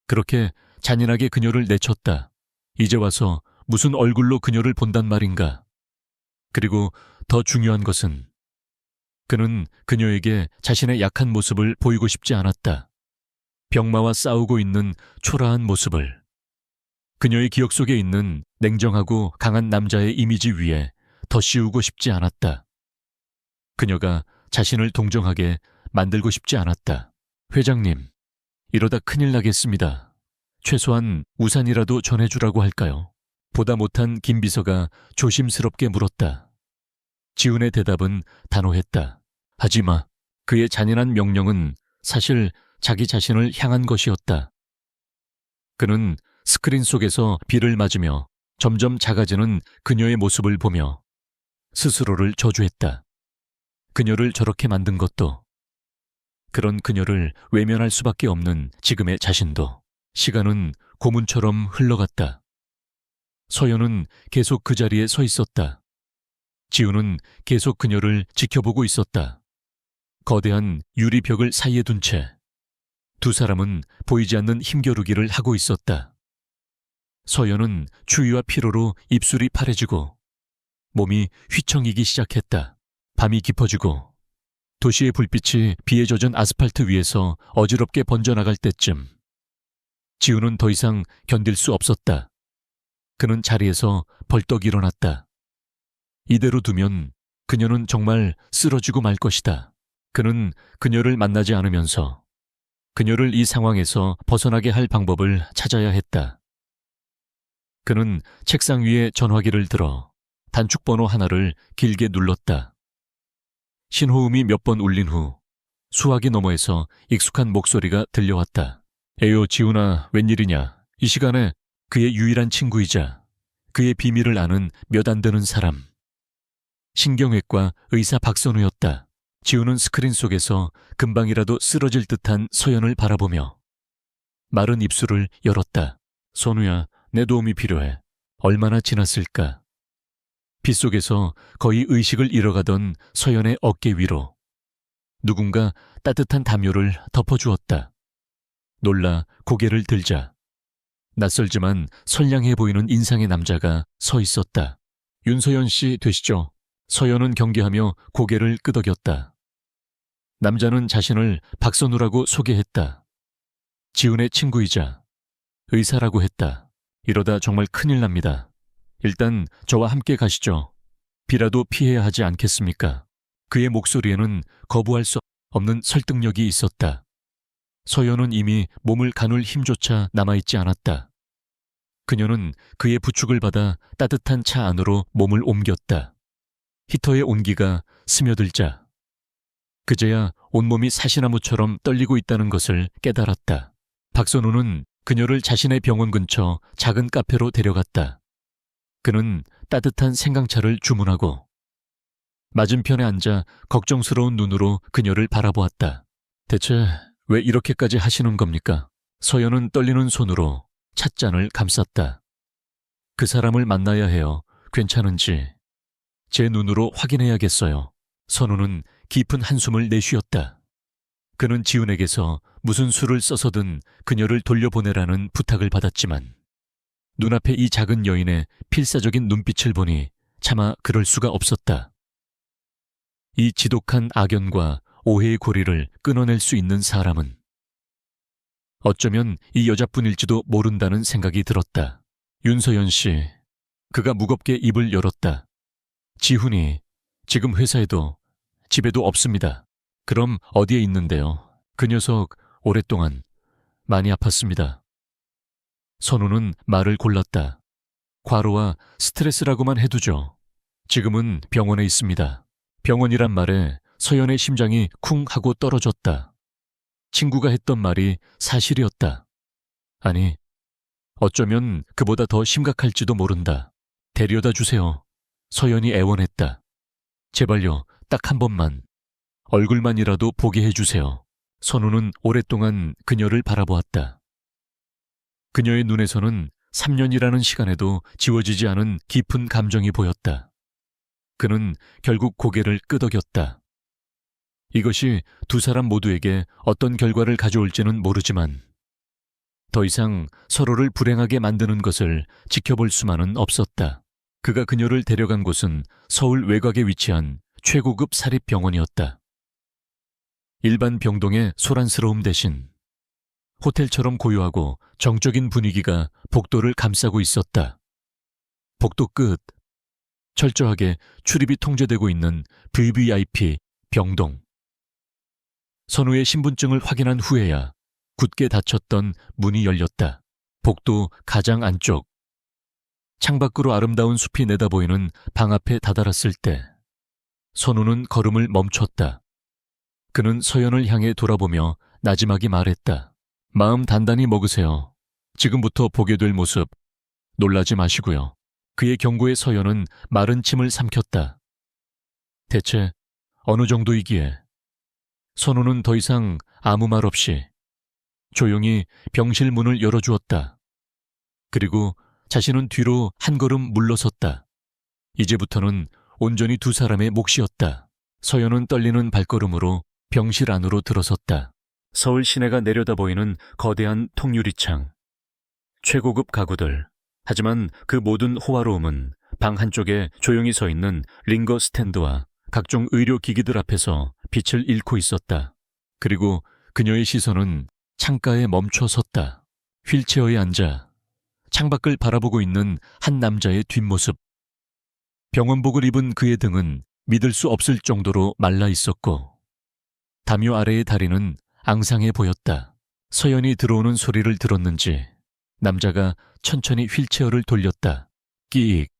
그렇게 잔인하게 그녀를 내쳤다. 이제 와서 무슨 얼굴로 그녀를 본단 말인가. 그리고 더 중요한 것은 그는 그녀에게 자신의 약한 모습을 보이고 싶지 않았다. 병마와 싸우고 있는 초라한 모습을 그녀의 기억 속에 있는 냉정하고 강한 남자의 이미지 위에 더 씌우고 싶지 않았다. 그녀가 자신을 동정하게 만들고 싶지 않았다. 회장님, 이러다 큰일 나겠습니다. 최소한 우산이라도 전해주라고 할까요? 보다 못한 김 비서가 조심스럽게 물었다. 지훈의 대답은 단호했다. 하지마. 그의 잔인한 명령은 사실 자기 자신을 향한 것이었다. 그는 스크린 속에서 비를 맞으며 점점 작아지는 그녀의 모습을 보며 스스로를 저주했다. 그녀를 저렇게 만든 것도, 그런 그녀를 외면할 수밖에 없는 지금의 자신도. 시간은 고문처럼 흘러갔다. 서연은 계속 그 자리에 서 있었다. 지훈은 계속 그녀를 지켜보고 있었다. 거대한 유리벽을 사이에 둔 채 두 사람은 보이지 않는 힘겨루기를 하고 있었다. 서연은 추위와 피로로 입술이 파래지고 몸이 휘청이기 시작했다. 밤이 깊어지고 도시의 불빛이 비에 젖은 아스팔트 위에서 어지럽게 번져나갈 때쯤 지훈은 더 이상 견딜 수 없었다. 그는 자리에서 벌떡 일어났다. 이대로 두면 그녀는 정말 쓰러지고 말 것이다. 그는 그녀를 만나지 않으면서 그녀를 이 상황에서 벗어나게 할 방법을 찾아야 했다. 그는 책상 위에 전화기를 들어 단축번호 하나를 길게 눌렀다. 신호음이 몇 번 울린 후 수화기 너머에서 익숙한 목소리가 들려왔다. 에요, 지훈아, 웬일이냐. 이 시간에 그의 유일한 친구이자 그의 비밀을 아는 몇 안 되는 사람. 신경외과 의사 박선우였다. 지우는 스크린 속에서 금방이라도 쓰러질 듯한 서연을 바라보며 마른 입술을 열었다. 선우야, 내 도움이 필요해. 얼마나 지났을까? 빗속에서 거의 의식을 잃어가던 서연의 어깨 위로 누군가 따뜻한 담요를 덮어주었다. 놀라 고개를 들자 낯설지만 선량해 보이는 인상의 남자가 서 있었다. 윤서연 씨 되시죠? 서연은 경계하며 고개를 끄덕였다. 남자는 자신을 박선우라고 소개했다. 지훈의 친구이자 의사라고 했다. 이러다 정말 큰일 납니다. 일단 저와 함께 가시죠. 비라도 피해야 하지 않겠습니까? 그의 목소리에는 거부할 수 없는 설득력이 있었다. 서연은 이미 몸을 가눌 힘조차 남아있지 않았다. 그녀는 그의 부축을 받아 따뜻한 차 안으로 몸을 옮겼다. 히터의 온기가 스며들자 그제야 온몸이 사시나무처럼 떨리고 있다는 것을 깨달았다. 박선우는 그녀를 자신의 병원 근처 작은 카페로 데려갔다. 그는 따뜻한 생강차를 주문하고 맞은편에 앉아 걱정스러운 눈으로 그녀를 바라보았다. 대체 왜 이렇게까지 하시는 겁니까? 서연은 떨리는 손으로 찻잔을 감쌌다. 그 사람을 만나야 해요. 괜찮은지. 제 눈으로 확인해야겠어요. 선우는 깊은 한숨을 내쉬었다. 그는 지훈에게서 무슨 수를 써서든 그녀를 돌려보내라는 부탁을 받았지만 눈앞에 이 작은 여인의 필사적인 눈빛을 보니 차마 그럴 수가 없었다. 이 지독한 악연과 오해의 고리를 끊어낼 수 있는 사람은 어쩌면 이 여자뿐일지도 모른다는 생각이 들었다. 윤서연 씨, 그가 무겁게 입을 열었다. 지훈이 지금 회사에도 집에도 없습니다. 그럼 어디에 있는데요? 그 녀석 오랫동안 많이 아팠습니다. 선우는 말을 골랐다. 과로와 스트레스라고만 해두죠. 지금은 병원에 있습니다. 병원이란 말에 서연의 심장이 쿵 하고 떨어졌다. 친구가 했던 말이 사실이었다. 아니, 어쩌면 그보다 더 심각할지도 모른다. 데려다 주세요. 서연이 애원했다. 제발요, 딱 한 번만. 얼굴만이라도 보게 해주세요. 선우는 오랫동안 그녀를 바라보았다. 그녀의 눈에서는 3년이라는 시간에도 지워지지 않은 깊은 감정이 보였다. 그는 결국 고개를 끄덕였다. 이것이 두 사람 모두에게 어떤 결과를 가져올지는 모르지만 더 이상 서로를 불행하게 만드는 것을 지켜볼 수만은 없었다. 그가 그녀를 데려간 곳은 서울 외곽에 위치한 최고급 사립병원이었다. 일반 병동의 소란스러움 대신 호텔처럼 고요하고 정적인 분위기가 복도를 감싸고 있었다. 복도 끝, 철저하게 출입이 통제되고 있는 VVIP 병동. 선우의 신분증을 확인한 후에야 굳게 닫혔던 문이 열렸다. 복도 가장 안쪽. 창밖으로 아름다운 숲이 내다보이는 방 앞에 다다랐을 때 선우는 걸음을 멈췄다. 그는 서연을 향해 돌아보며 나지막이 말했다. 마음 단단히 먹으세요. 지금부터 보게 될 모습 놀라지 마시고요. 그의 경고에 서연은 마른 침을 삼켰다. 대체 어느 정도이기에? 선우는 더 이상 아무 말 없이 조용히 병실 문을 열어주었다. 그리고 자신은 뒤로 한 걸음 물러섰다. 이제부터는 온전히 두 사람의 몫이었다. 서연은 떨리는 발걸음으로 병실 안으로 들어섰다. 서울 시내가 내려다 보이는 거대한 통유리창. 최고급 가구들. 하지만 그 모든 호화로움은 방 한쪽에 조용히 서 있는 링거 스탠드와 각종 의료기기들 앞에서 빛을 잃고 있었다. 그리고 그녀의 시선은 창가에 멈춰 섰다. 휠체어에 앉아 창밖을 바라보고 있는 한 남자의 뒷모습. 병원복을 입은 그의 등은 믿을 수 없을 정도로 말라 있었고 담요 아래의 다리는 앙상해 보였다. 서연이 들어오는 소리를 들었는지 남자가 천천히 휠체어를 돌렸다. 끼익.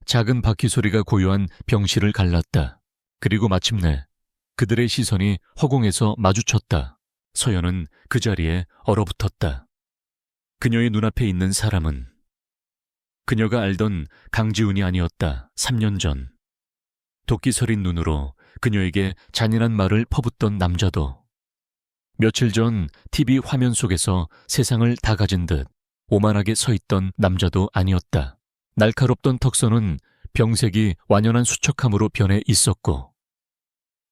작은 바퀴 소리가 고요한 병실을 갈랐다. 그리고 마침내 그들의 시선이 허공에서 마주쳤다. 서연은 그 자리에 얼어붙었다. 그녀의 눈앞에 있는 사람은 그녀가 알던 강지훈이 아니었다. 3년 전. 도끼 서린 눈으로 그녀에게 잔인한 말을 퍼붓던 남자도 며칠 전 TV 화면 속에서 세상을 다 가진 듯 오만하게 서 있던 남자도 아니었다. 날카롭던 턱선은 병색이 완연한 수척함으로 변해 있었고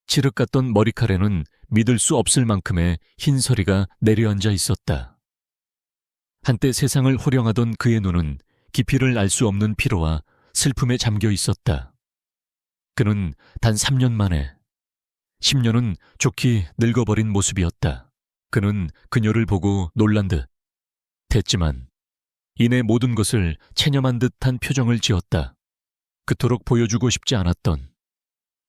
칠흑 같던 머리카락에는 믿을 수 없을 만큼의 흰 서리가 내려앉아 있었다. 한때 세상을 호령하던 그의 눈은 깊이를 알 수 없는 피로와 슬픔에 잠겨 있었다. 그는 단 3년 만에 10년은 좋게 늙어버린 모습이었다. 그는 그녀를 보고 놀란 듯 했지만 이내 모든 것을 체념한 듯한 표정을 지었다. 그토록 보여주고 싶지 않았던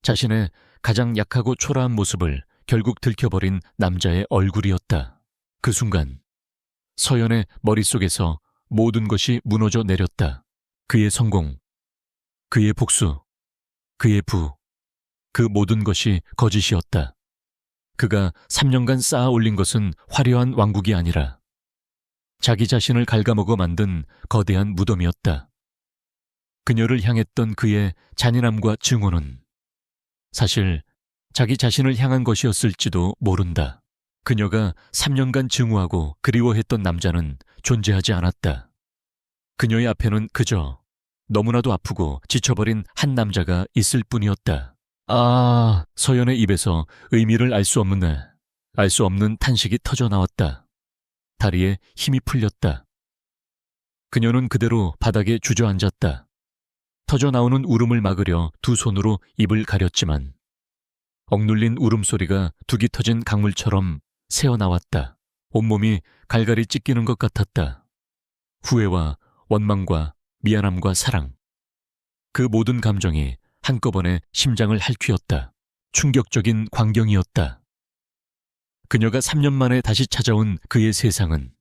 자신의 가장 약하고 초라한 모습을 결국 들켜버린 남자의 얼굴이었다. 그 순간 서연의 머릿속에서 모든 것이 무너져 내렸다. 그의 성공, 그의 복수, 그의 부, 그 모든 것이 거짓이었다. 그가 3년간 쌓아 올린 것은 화려한 왕국이 아니라 자기 자신을 갉아먹어 만든 거대한 무덤이었다. 그녀를 향했던 그의 잔인함과 증오는 사실 자기 자신을 향한 것이었을지도 모른다. 그녀가 3년간 증오하고 그리워했던 남자는 존재하지 않았다. 그녀의 앞에는 그저 너무나도 아프고 지쳐버린 한 남자가 있을 뿐이었다. 아, 서연의 입에서 의미를 알 수 없는 탄식이 터져 나왔다. 다리에 힘이 풀렸다. 그녀는 그대로 바닥에 주저앉았다. 터져 나오는 울음을 막으려 두 손으로 입을 가렸지만 억눌린 울음소리가 둑이 터진 강물처럼 새어나왔다. 온몸이 갈갈이 찢기는 것 같았다. 후회와 원망과 미안함과 사랑, 그 모든 감정이 한꺼번에 심장을 핥히었다. 충격적인 광경이었다. 그녀가 3년 만에 다시 찾아온 그의 세상은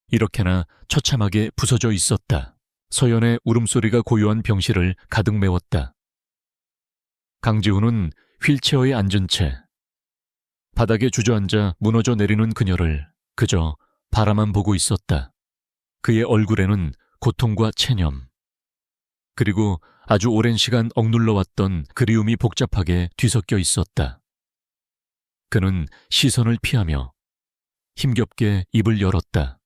이렇게나 처참하게 부서져 있었다. 서연의 울음소리가 고요한 병실을 가득 메웠다. 강지훈은 휠체어에 앉은 채 바닥에 주저앉아 무너져 내리는 그녀를 그저 바라만 보고 있었다. 그의 얼굴에는 고통과 체념, 그리고 아주 오랜 시간 억눌러왔던 그리움이 복잡하게 뒤섞여 있었다. 그는 시선을 피하며 힘겹게 입을 열었다.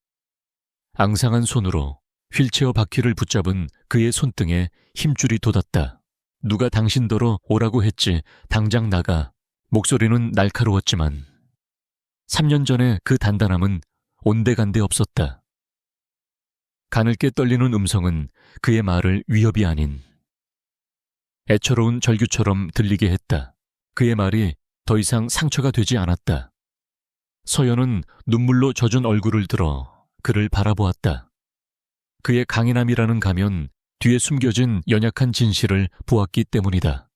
앙상한 손으로 휠체어 바퀴를 붙잡은 그의 손등에 힘줄이 돋았다. 누가 당신더러 오라고 했지, 당장 나가. 목소리는 날카로웠지만 3년 전의 그 단단함은 온데간데 없었다. 가늘게 떨리는 음성은 그의 말을 위협이 아닌 애처로운 절규처럼 들리게 했다. 그의 말이 더 이상 상처가 되지 않았다. 서연은 눈물로 젖은 얼굴을 들어 그를 바라보았다. 그의 강인함이라는 가면 뒤에 숨겨진 연약한 진실을 보았기 때문이다.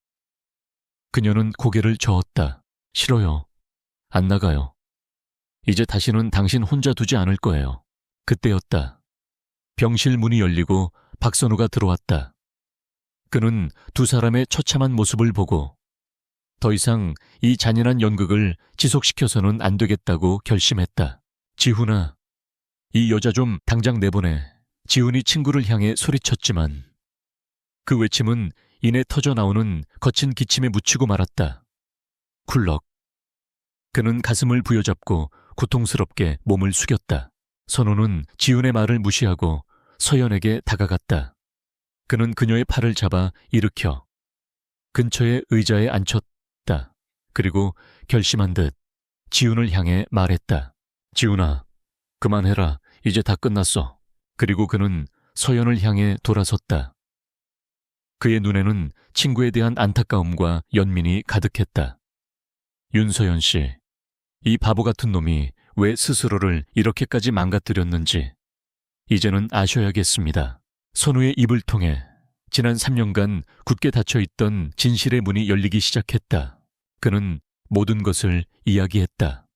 그녀는 고개를 저었다. 싫어요. 안 나가요. 이제 다시는 당신 혼자 두지 않을 거예요. 그때였다. 병실 문이 열리고 박선우가 들어왔다. 그는 두 사람의 처참한 모습을 보고 더 이상 이 잔인한 연극을 지속시켜서는 안 되겠다고 결심했다. 지훈아, 이 여자 좀 당장 내보내. 지훈이 친구를 향해 소리쳤지만 그 외침은 이내 터져 나오는 거친 기침에 묻히고 말았다. 쿨럭. 그는 가슴을 부여잡고 고통스럽게 몸을 숙였다. 선우는 지훈의 말을 무시하고 서연에게 다가갔다. 그는 그녀의 팔을 잡아 일으켜 근처의 의자에 앉혔다. 그리고 결심한 듯 지훈을 향해 말했다. 지훈아, 그만해라. 이제 다 끝났어. 그리고 그는 서연을 향해 돌아섰다. 그의 눈에는 친구에 대한 안타까움과 연민이 가득했다. 윤서연 씨, 이 바보 같은 놈이 왜 스스로를 이렇게까지 망가뜨렸는지 이제는 아셔야겠습니다. 선우의 입을 통해 지난 3년간 굳게 닫혀있던 진실의 문이 열리기 시작했다. 그는 모든 것을 이야기했다.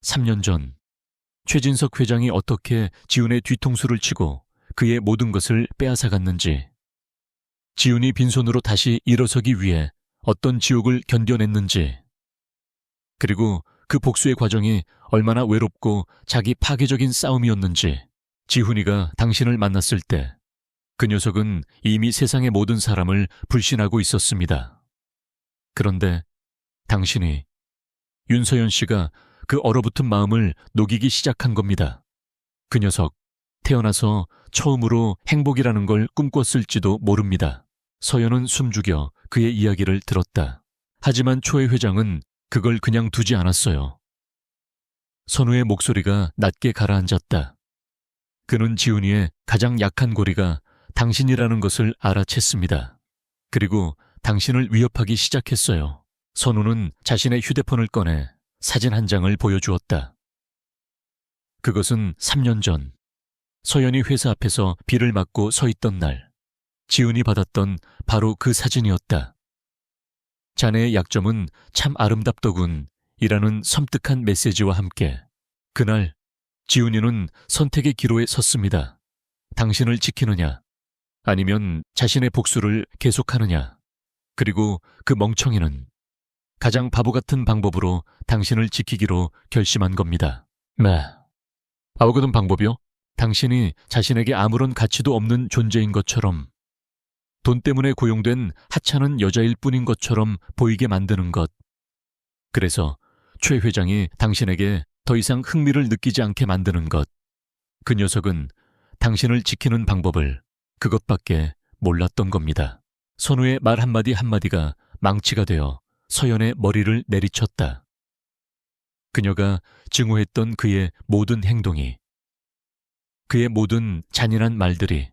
3년 전 최진석 회장이 어떻게 지훈의 뒤통수를 치고 그의 모든 것을 빼앗아갔는지, 지훈이 빈손으로 다시 일어서기 위해 어떤 지옥을 견뎌냈는지, 그리고 그 복수의 과정이 얼마나 외롭고 자기 파괴적인 싸움이었는지. 지훈이가 당신을 만났을 때 그 녀석은 이미 세상의 모든 사람을 불신하고 있었습니다. 그런데 당신이, 윤서연 씨가 그 얼어붙은 마음을 녹이기 시작한 겁니다. 그 녀석, 태어나서 처음으로 행복이라는 걸 꿈꿨을지도 모릅니다. 서연은 숨죽여 그의 이야기를 들었다. 하지만 초회 회장은 그걸 그냥 두지 않았어요. 선우의 목소리가 낮게 가라앉았다. 그는 지훈이의 가장 약한 고리가 당신이라는 것을 알아챘습니다. 그리고 당신을 위협하기 시작했어요. 선우는 자신의 휴대폰을 꺼내 사진 한 장을 보여주었다. 그것은 3년 전 서연이 회사 앞에서 비를 맞고 서 있던 날 지훈이 받았던 바로 그 사진이었다. 자네의 약점은 참 아름답더군 이라는 섬뜩한 메시지와 함께 그날 지훈이는 선택의 기로에 섰습니다. 당신을 지키느냐 아니면 자신의 복수를 계속하느냐. 그리고 그 멍청이는 가장 바보 같은 방법으로 당신을 지키기로 결심한 겁니다. 네. 아무튼 방법이요? 당신이 자신에게 아무런 가치도 없는 존재인 것처럼, 돈 때문에 고용된 하찮은 여자일 뿐인 것처럼 보이게 만드는 것. 그래서 최 회장이 당신에게 더 이상 흥미를 느끼지 않게 만드는 것. 그 녀석은 당신을 지키는 방법을 그것밖에 몰랐던 겁니다. 선우의 말 한마디 한마디가 망치가 되어 서연의 머리를 내리쳤다. 그녀가 증오했던 그의 모든 행동이, 그의 모든 잔인한 말들이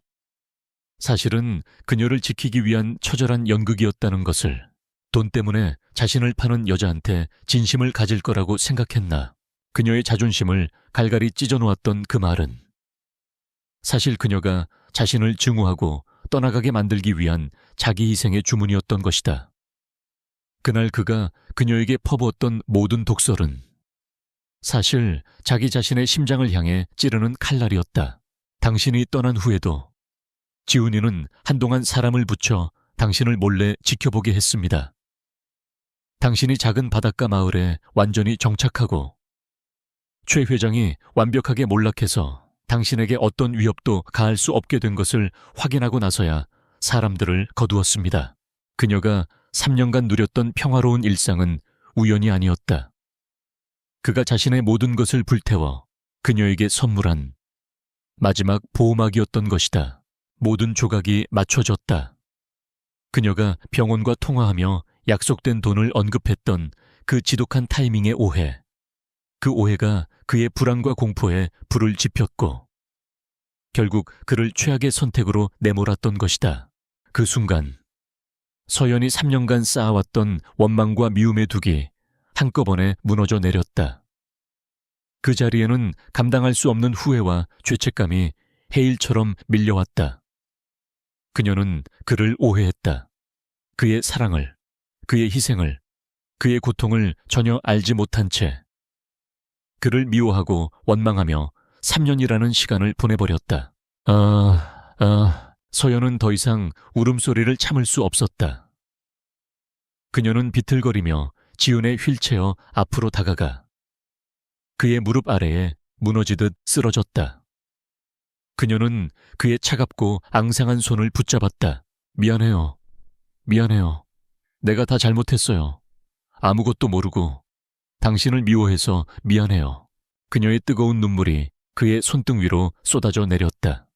사실은 그녀를 지키기 위한 처절한 연극이었다는 것을, 돈 때문에 자신을 파는 여자한테 진심을 가질 거라고 생각했나. 그녀의 자존심을 갈갈이 찢어놓았던 그 말은 사실 그녀가 자신을 증오하고 떠나가게 만들기 위한 자기 희생의 주문이었던 것이다. 그날 그가 그녀에게 퍼부었던 모든 독설은 사실 자기 자신의 심장을 향해 찌르는 칼날이었다. 당신이 떠난 후에도 지훈이는 한동안 사람을 붙여 당신을 몰래 지켜보게 했습니다. 당신이 작은 바닷가 마을에 완전히 정착하고 최 회장이 완벽하게 몰락해서 당신에게 어떤 위협도 가할 수 없게 된 것을 확인하고 나서야 사람들을 거두었습니다. 그녀가 3년간 누렸던 평화로운 일상은 우연이 아니었다. 그가 자신의 모든 것을 불태워 그녀에게 선물한 마지막 보호막이었던 것이다. 모든 조각이 맞춰졌다. 그녀가 병원과 통화하며 약속된 돈을 언급했던 그 지독한 타이밍의 오해. 그 오해가 그의 불안과 공포에 불을 지폈고 결국 그를 최악의 선택으로 내몰았던 것이다. 그 순간 서연이 3년간 쌓아왔던 원망과 미움의 둑이 한꺼번에 무너져 내렸다. 그 자리에는 감당할 수 없는 후회와 죄책감이 해일처럼 밀려왔다. 그녀는 그를 오해했다. 그의 사랑을, 그의 희생을, 그의 고통을 전혀 알지 못한 채 그를 미워하고 원망하며 3년이라는 시간을 보내버렸다. 서연은 더 이상 울음소리를 참을 수 없었다. 그녀는 비틀거리며 지훈의 휠체어 앞으로 다가가 그의 무릎 아래에 무너지듯 쓰러졌다. 그녀는 그의 차갑고 앙상한 손을 붙잡았다. 미안해요. 미안해요. 내가 다 잘못했어요. 아무것도 모르고 당신을 미워해서 미안해요. 그녀의 뜨거운 눈물이 그의 손등 위로 쏟아져 내렸다.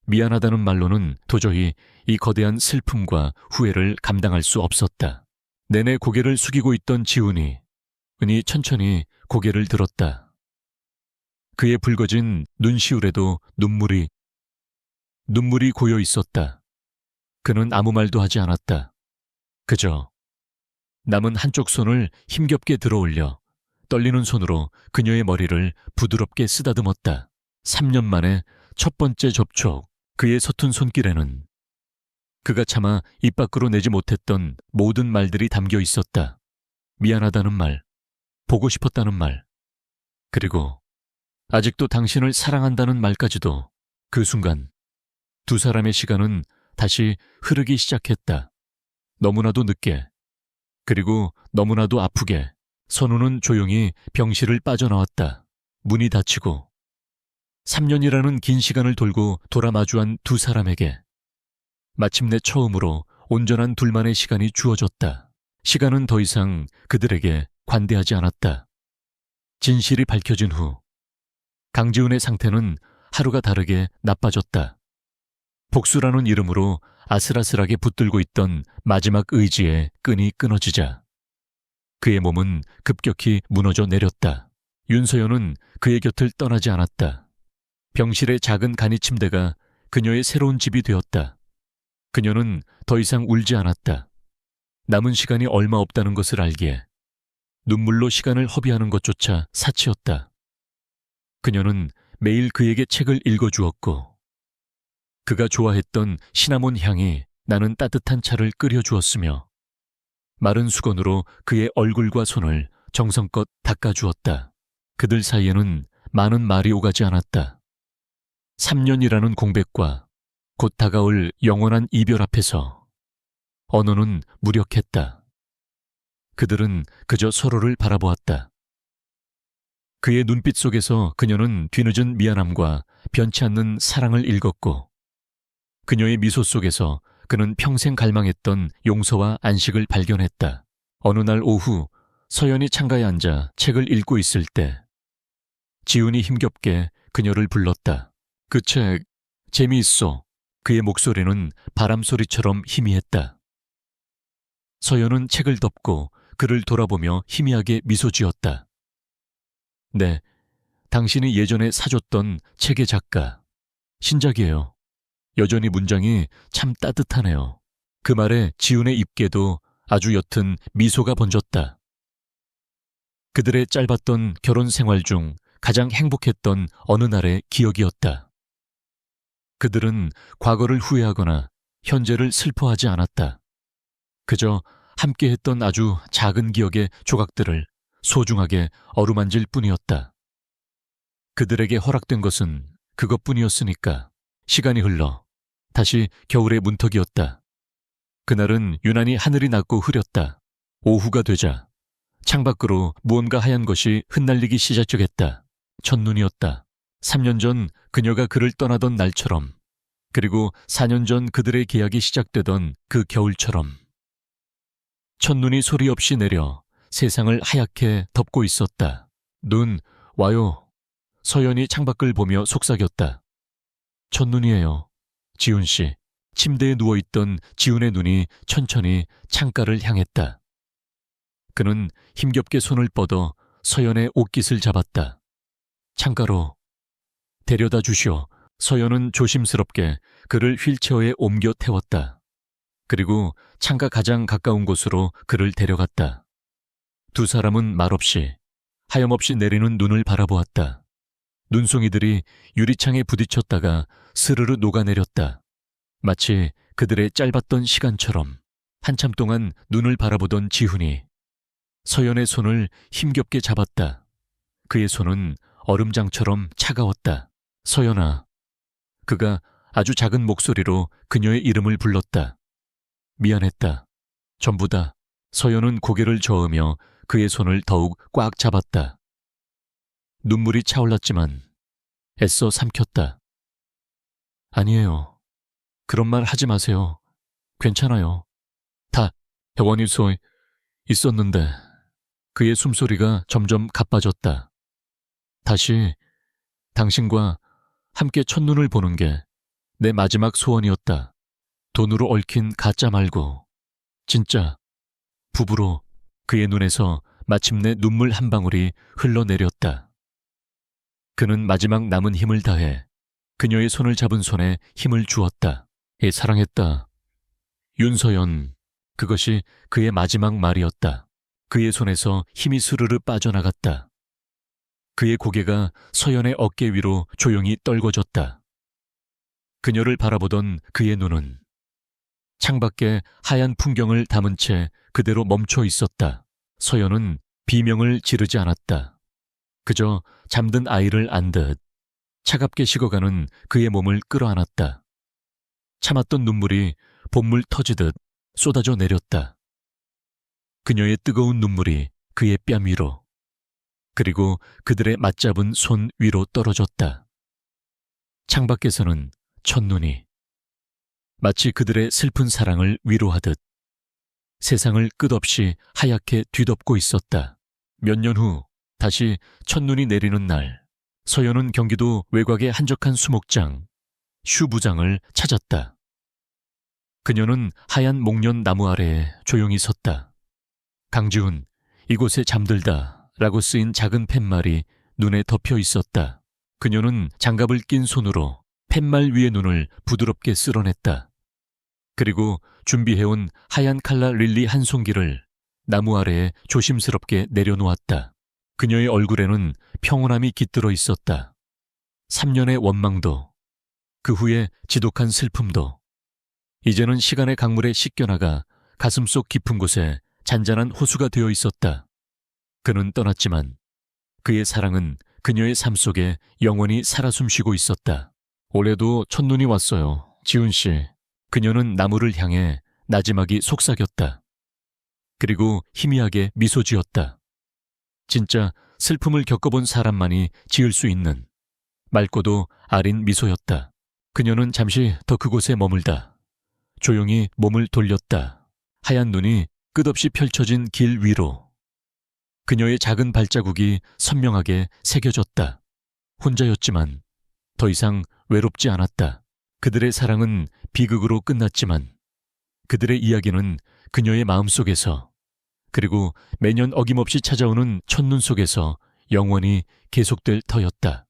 미안하다는 말로는 도저히 이 거대한 슬픔과 후회를 감당할 수 없었다. 내내 고개를 숙이고 있던 지훈이 은히 천천히 고개를 들었다. 그의 붉어진 눈시울에도 눈물이 고여 있었다. 그는 아무 말도 하지 않았다. 그저 남은 한쪽 손을 힘겹게 들어올려 떨리는 손으로 그녀의 머리를 부드럽게 쓰다듬었다. 3년 만에 첫 번째 접촉, 그의 서툰 손길에는 그가 차마 입 밖으로 내지 못했던 모든 말들이 담겨 있었다. 미안하다는 말, 보고 싶었다는 말, 그리고 아직도 당신을 사랑한다는 말까지도. 그 순간 두 사람의 시간은 다시 흐르기 시작했다. 너무나도 늦게, 그리고 너무나도 아프게. 선우는 조용히 병실을 빠져나왔다. 문이 닫히고 3년이라는 긴 시간을 돌고 돌아 마주한 두 사람에게 마침내 처음으로 온전한 둘만의 시간이 주어졌다. 시간은 더 이상 그들에게 관대하지 않았다. 진실이 밝혀진 후 강지훈의 상태는 하루가 다르게 나빠졌다. 복수라는 이름으로 아슬아슬하게 붙들고 있던 마지막 의지의 끈이 끊어지자 그의 몸은 급격히 무너져 내렸다. 윤서연은 그의 곁을 떠나지 않았다. 병실의 작은 간이 침대가 그녀의 새로운 집이 되었다. 그녀는 더 이상 울지 않았다. 남은 시간이 얼마 없다는 것을 알기에 눈물로 시간을 허비하는 것조차 사치였다. 그녀는 매일 그에게 책을 읽어주었고 그가 좋아했던 시나몬 향이 나는 따뜻한 차를 끓여주었으며 마른 수건으로 그의 얼굴과 손을 정성껏 닦아주었다. 그들 사이에는 많은 말이 오가지 않았다. 3년이라는 공백과 곧 다가올 영원한 이별 앞에서 언어는 무력했다. 그들은 그저 서로를 바라보았다. 그의 눈빛 속에서 그녀는 뒤늦은 미안함과 변치 않는 사랑을 읽었고 그녀의 미소 속에서 그는 평생 갈망했던 용서와 안식을 발견했다. 어느 날 오후 서연이 창가에 앉아 책을 읽고 있을 때 지훈이 힘겹게 그녀를 불렀다. 그 책 재미있어. 그의 목소리는 바람소리처럼 희미했다. 서연은 책을 덮고 그를 돌아보며 희미하게 미소 지었다. 네, 당신이 예전에 사줬던 책의 작가. 신작이에요. 여전히 문장이 참 따뜻하네요. 그 말에 지훈의 입계도 아주 옅은 미소가 번졌다. 그들의 짧았던 결혼 생활 중 가장 행복했던 어느 날의 기억이었다. 그들은 과거를 후회하거나 현재를 슬퍼하지 않았다. 그저 함께했던 아주 작은 기억의 조각들을 소중하게 어루만질 뿐이었다. 그들에게 허락된 것은 그것뿐이었으니까. 시간이 흘러 다시 겨울의 문턱이었다. 그날은 유난히 하늘이 낮고 흐렸다. 오후가 되자 창밖으로 무언가 하얀 것이 흩날리기 시작했다. 첫눈이었다. 3년 전 그녀가 그를 떠나던 날처럼, 그리고 4년 전 그들의 계약이 시작되던 그 겨울처럼. 첫눈이 소리 없이 내려 세상을 하얗게 덮고 있었다. 눈 와요. 서연이 창밖을 보며 속삭였다. 첫눈이에요. 지훈 씨. 침대에 누워있던 지훈의 눈이 천천히 창가를 향했다. 그는 힘겹게 손을 뻗어 서연의 옷깃을 잡았다. 창가로 데려다 주시오. 서연은 조심스럽게 그를 휠체어에 옮겨 태웠다. 그리고 창가 가장 가까운 곳으로 그를 데려갔다. 두 사람은 말없이 하염없이 내리는 눈을 바라보았다. 눈송이들이 유리창에 부딪혔다가 스르르 녹아내렸다. 마치 그들의 짧았던 시간처럼. 한참 동안 눈을 바라보던 지훈이 서연의 손을 힘겹게 잡았다. 그의 손은 얼음장처럼 차가웠다. 서연아. 그가 아주 작은 목소리로 그녀의 이름을 불렀다. 미안했다. 전부 다. 서연은 고개를 저으며 그의 손을 더욱 꽉 잡았다. 눈물이 차올랐지만 애써 삼켰다. 아니에요. 그런 말 하지 마세요. 괜찮아요. 다 대원이 서 있었는데. 그의 숨소리가 점점 가빠졌다. 다시 당신과 함께 첫눈을 보는 게 내 마지막 소원이었다. 돈으로 얽힌 가짜 말고 진짜 부부로. 그의 눈에서 마침내 눈물 한 방울이 흘러내렸다. 그는 마지막 남은 힘을 다해 그녀의 손을 잡은 손에 힘을 주었다. 사랑했다. 윤서연. 그것이 그의 마지막 말이었다. 그의 손에서 힘이 스르르 빠져나갔다. 그의 고개가 서연의 어깨 위로 조용히 떨궈졌다. 그녀를 바라보던 그의 눈은 창밖에 하얀 풍경을 담은 채 그대로 멈춰 있었다. 서연은 비명을 지르지 않았다. 그저 잠든 아이를 안듯 차갑게 식어가는 그의 몸을 끌어안았다. 참았던 눈물이 봇물 터지듯 쏟아져 내렸다. 그녀의 뜨거운 눈물이 그의 뺨 위로, 그리고 그들의 맞잡은 손 위로 떨어졌다. 창밖에서는 첫눈이 마치 그들의 슬픈 사랑을 위로하듯 세상을 끝없이 하얗게 뒤덮고 있었다. 몇 년 후 다시 첫눈이 내리는 날, 서연은 경기도 외곽의 한적한 수목장, 슈 부장을 찾았다. 그녀는 하얀 목련 나무 아래에 조용히 섰다. 강지훈, 이곳에 잠들다 라고 쓰인 작은 팻말이 눈에 덮여 있었다. 그녀는 장갑을 낀 손으로 팻말 위의 눈을 부드럽게 쓸어냈다. 그리고 준비해온 하얀 칼라 릴리 한 송기를 나무 아래에 조심스럽게 내려놓았다. 그녀의 얼굴에는 평온함이 깃들어 있었다. 3년의 원망도, 그 후에 지독한 슬픔도, 이제는 시간의 강물에 씻겨나가 가슴속 깊은 곳에 잔잔한 호수가 되어 있었다. 그는 떠났지만 그의 사랑은 그녀의 삶 속에 영원히 살아 숨쉬고 있었다. 올해도 첫눈이 왔어요, 지훈 씨. 그녀는 나무를 향해 나지막이 속삭였다. 그리고 희미하게 미소 지었다. 진짜 슬픔을 겪어본 사람만이 지을 수 있는 맑고도 아린 미소였다. 그녀는 잠시 더 그곳에 머물다 조용히 몸을 돌렸다. 하얀 눈이 끝없이 펼쳐진 길 위로. 그녀의 작은 발자국이 선명하게 새겨졌다. 혼자였지만 더 이상 외롭지 않았다. 그들의 사랑은 비극으로 끝났지만 그들의 이야기는 그녀의 마음속에서, 그리고 매년 어김없이 찾아오는 첫눈 속에서 영원히 계속될 터였다.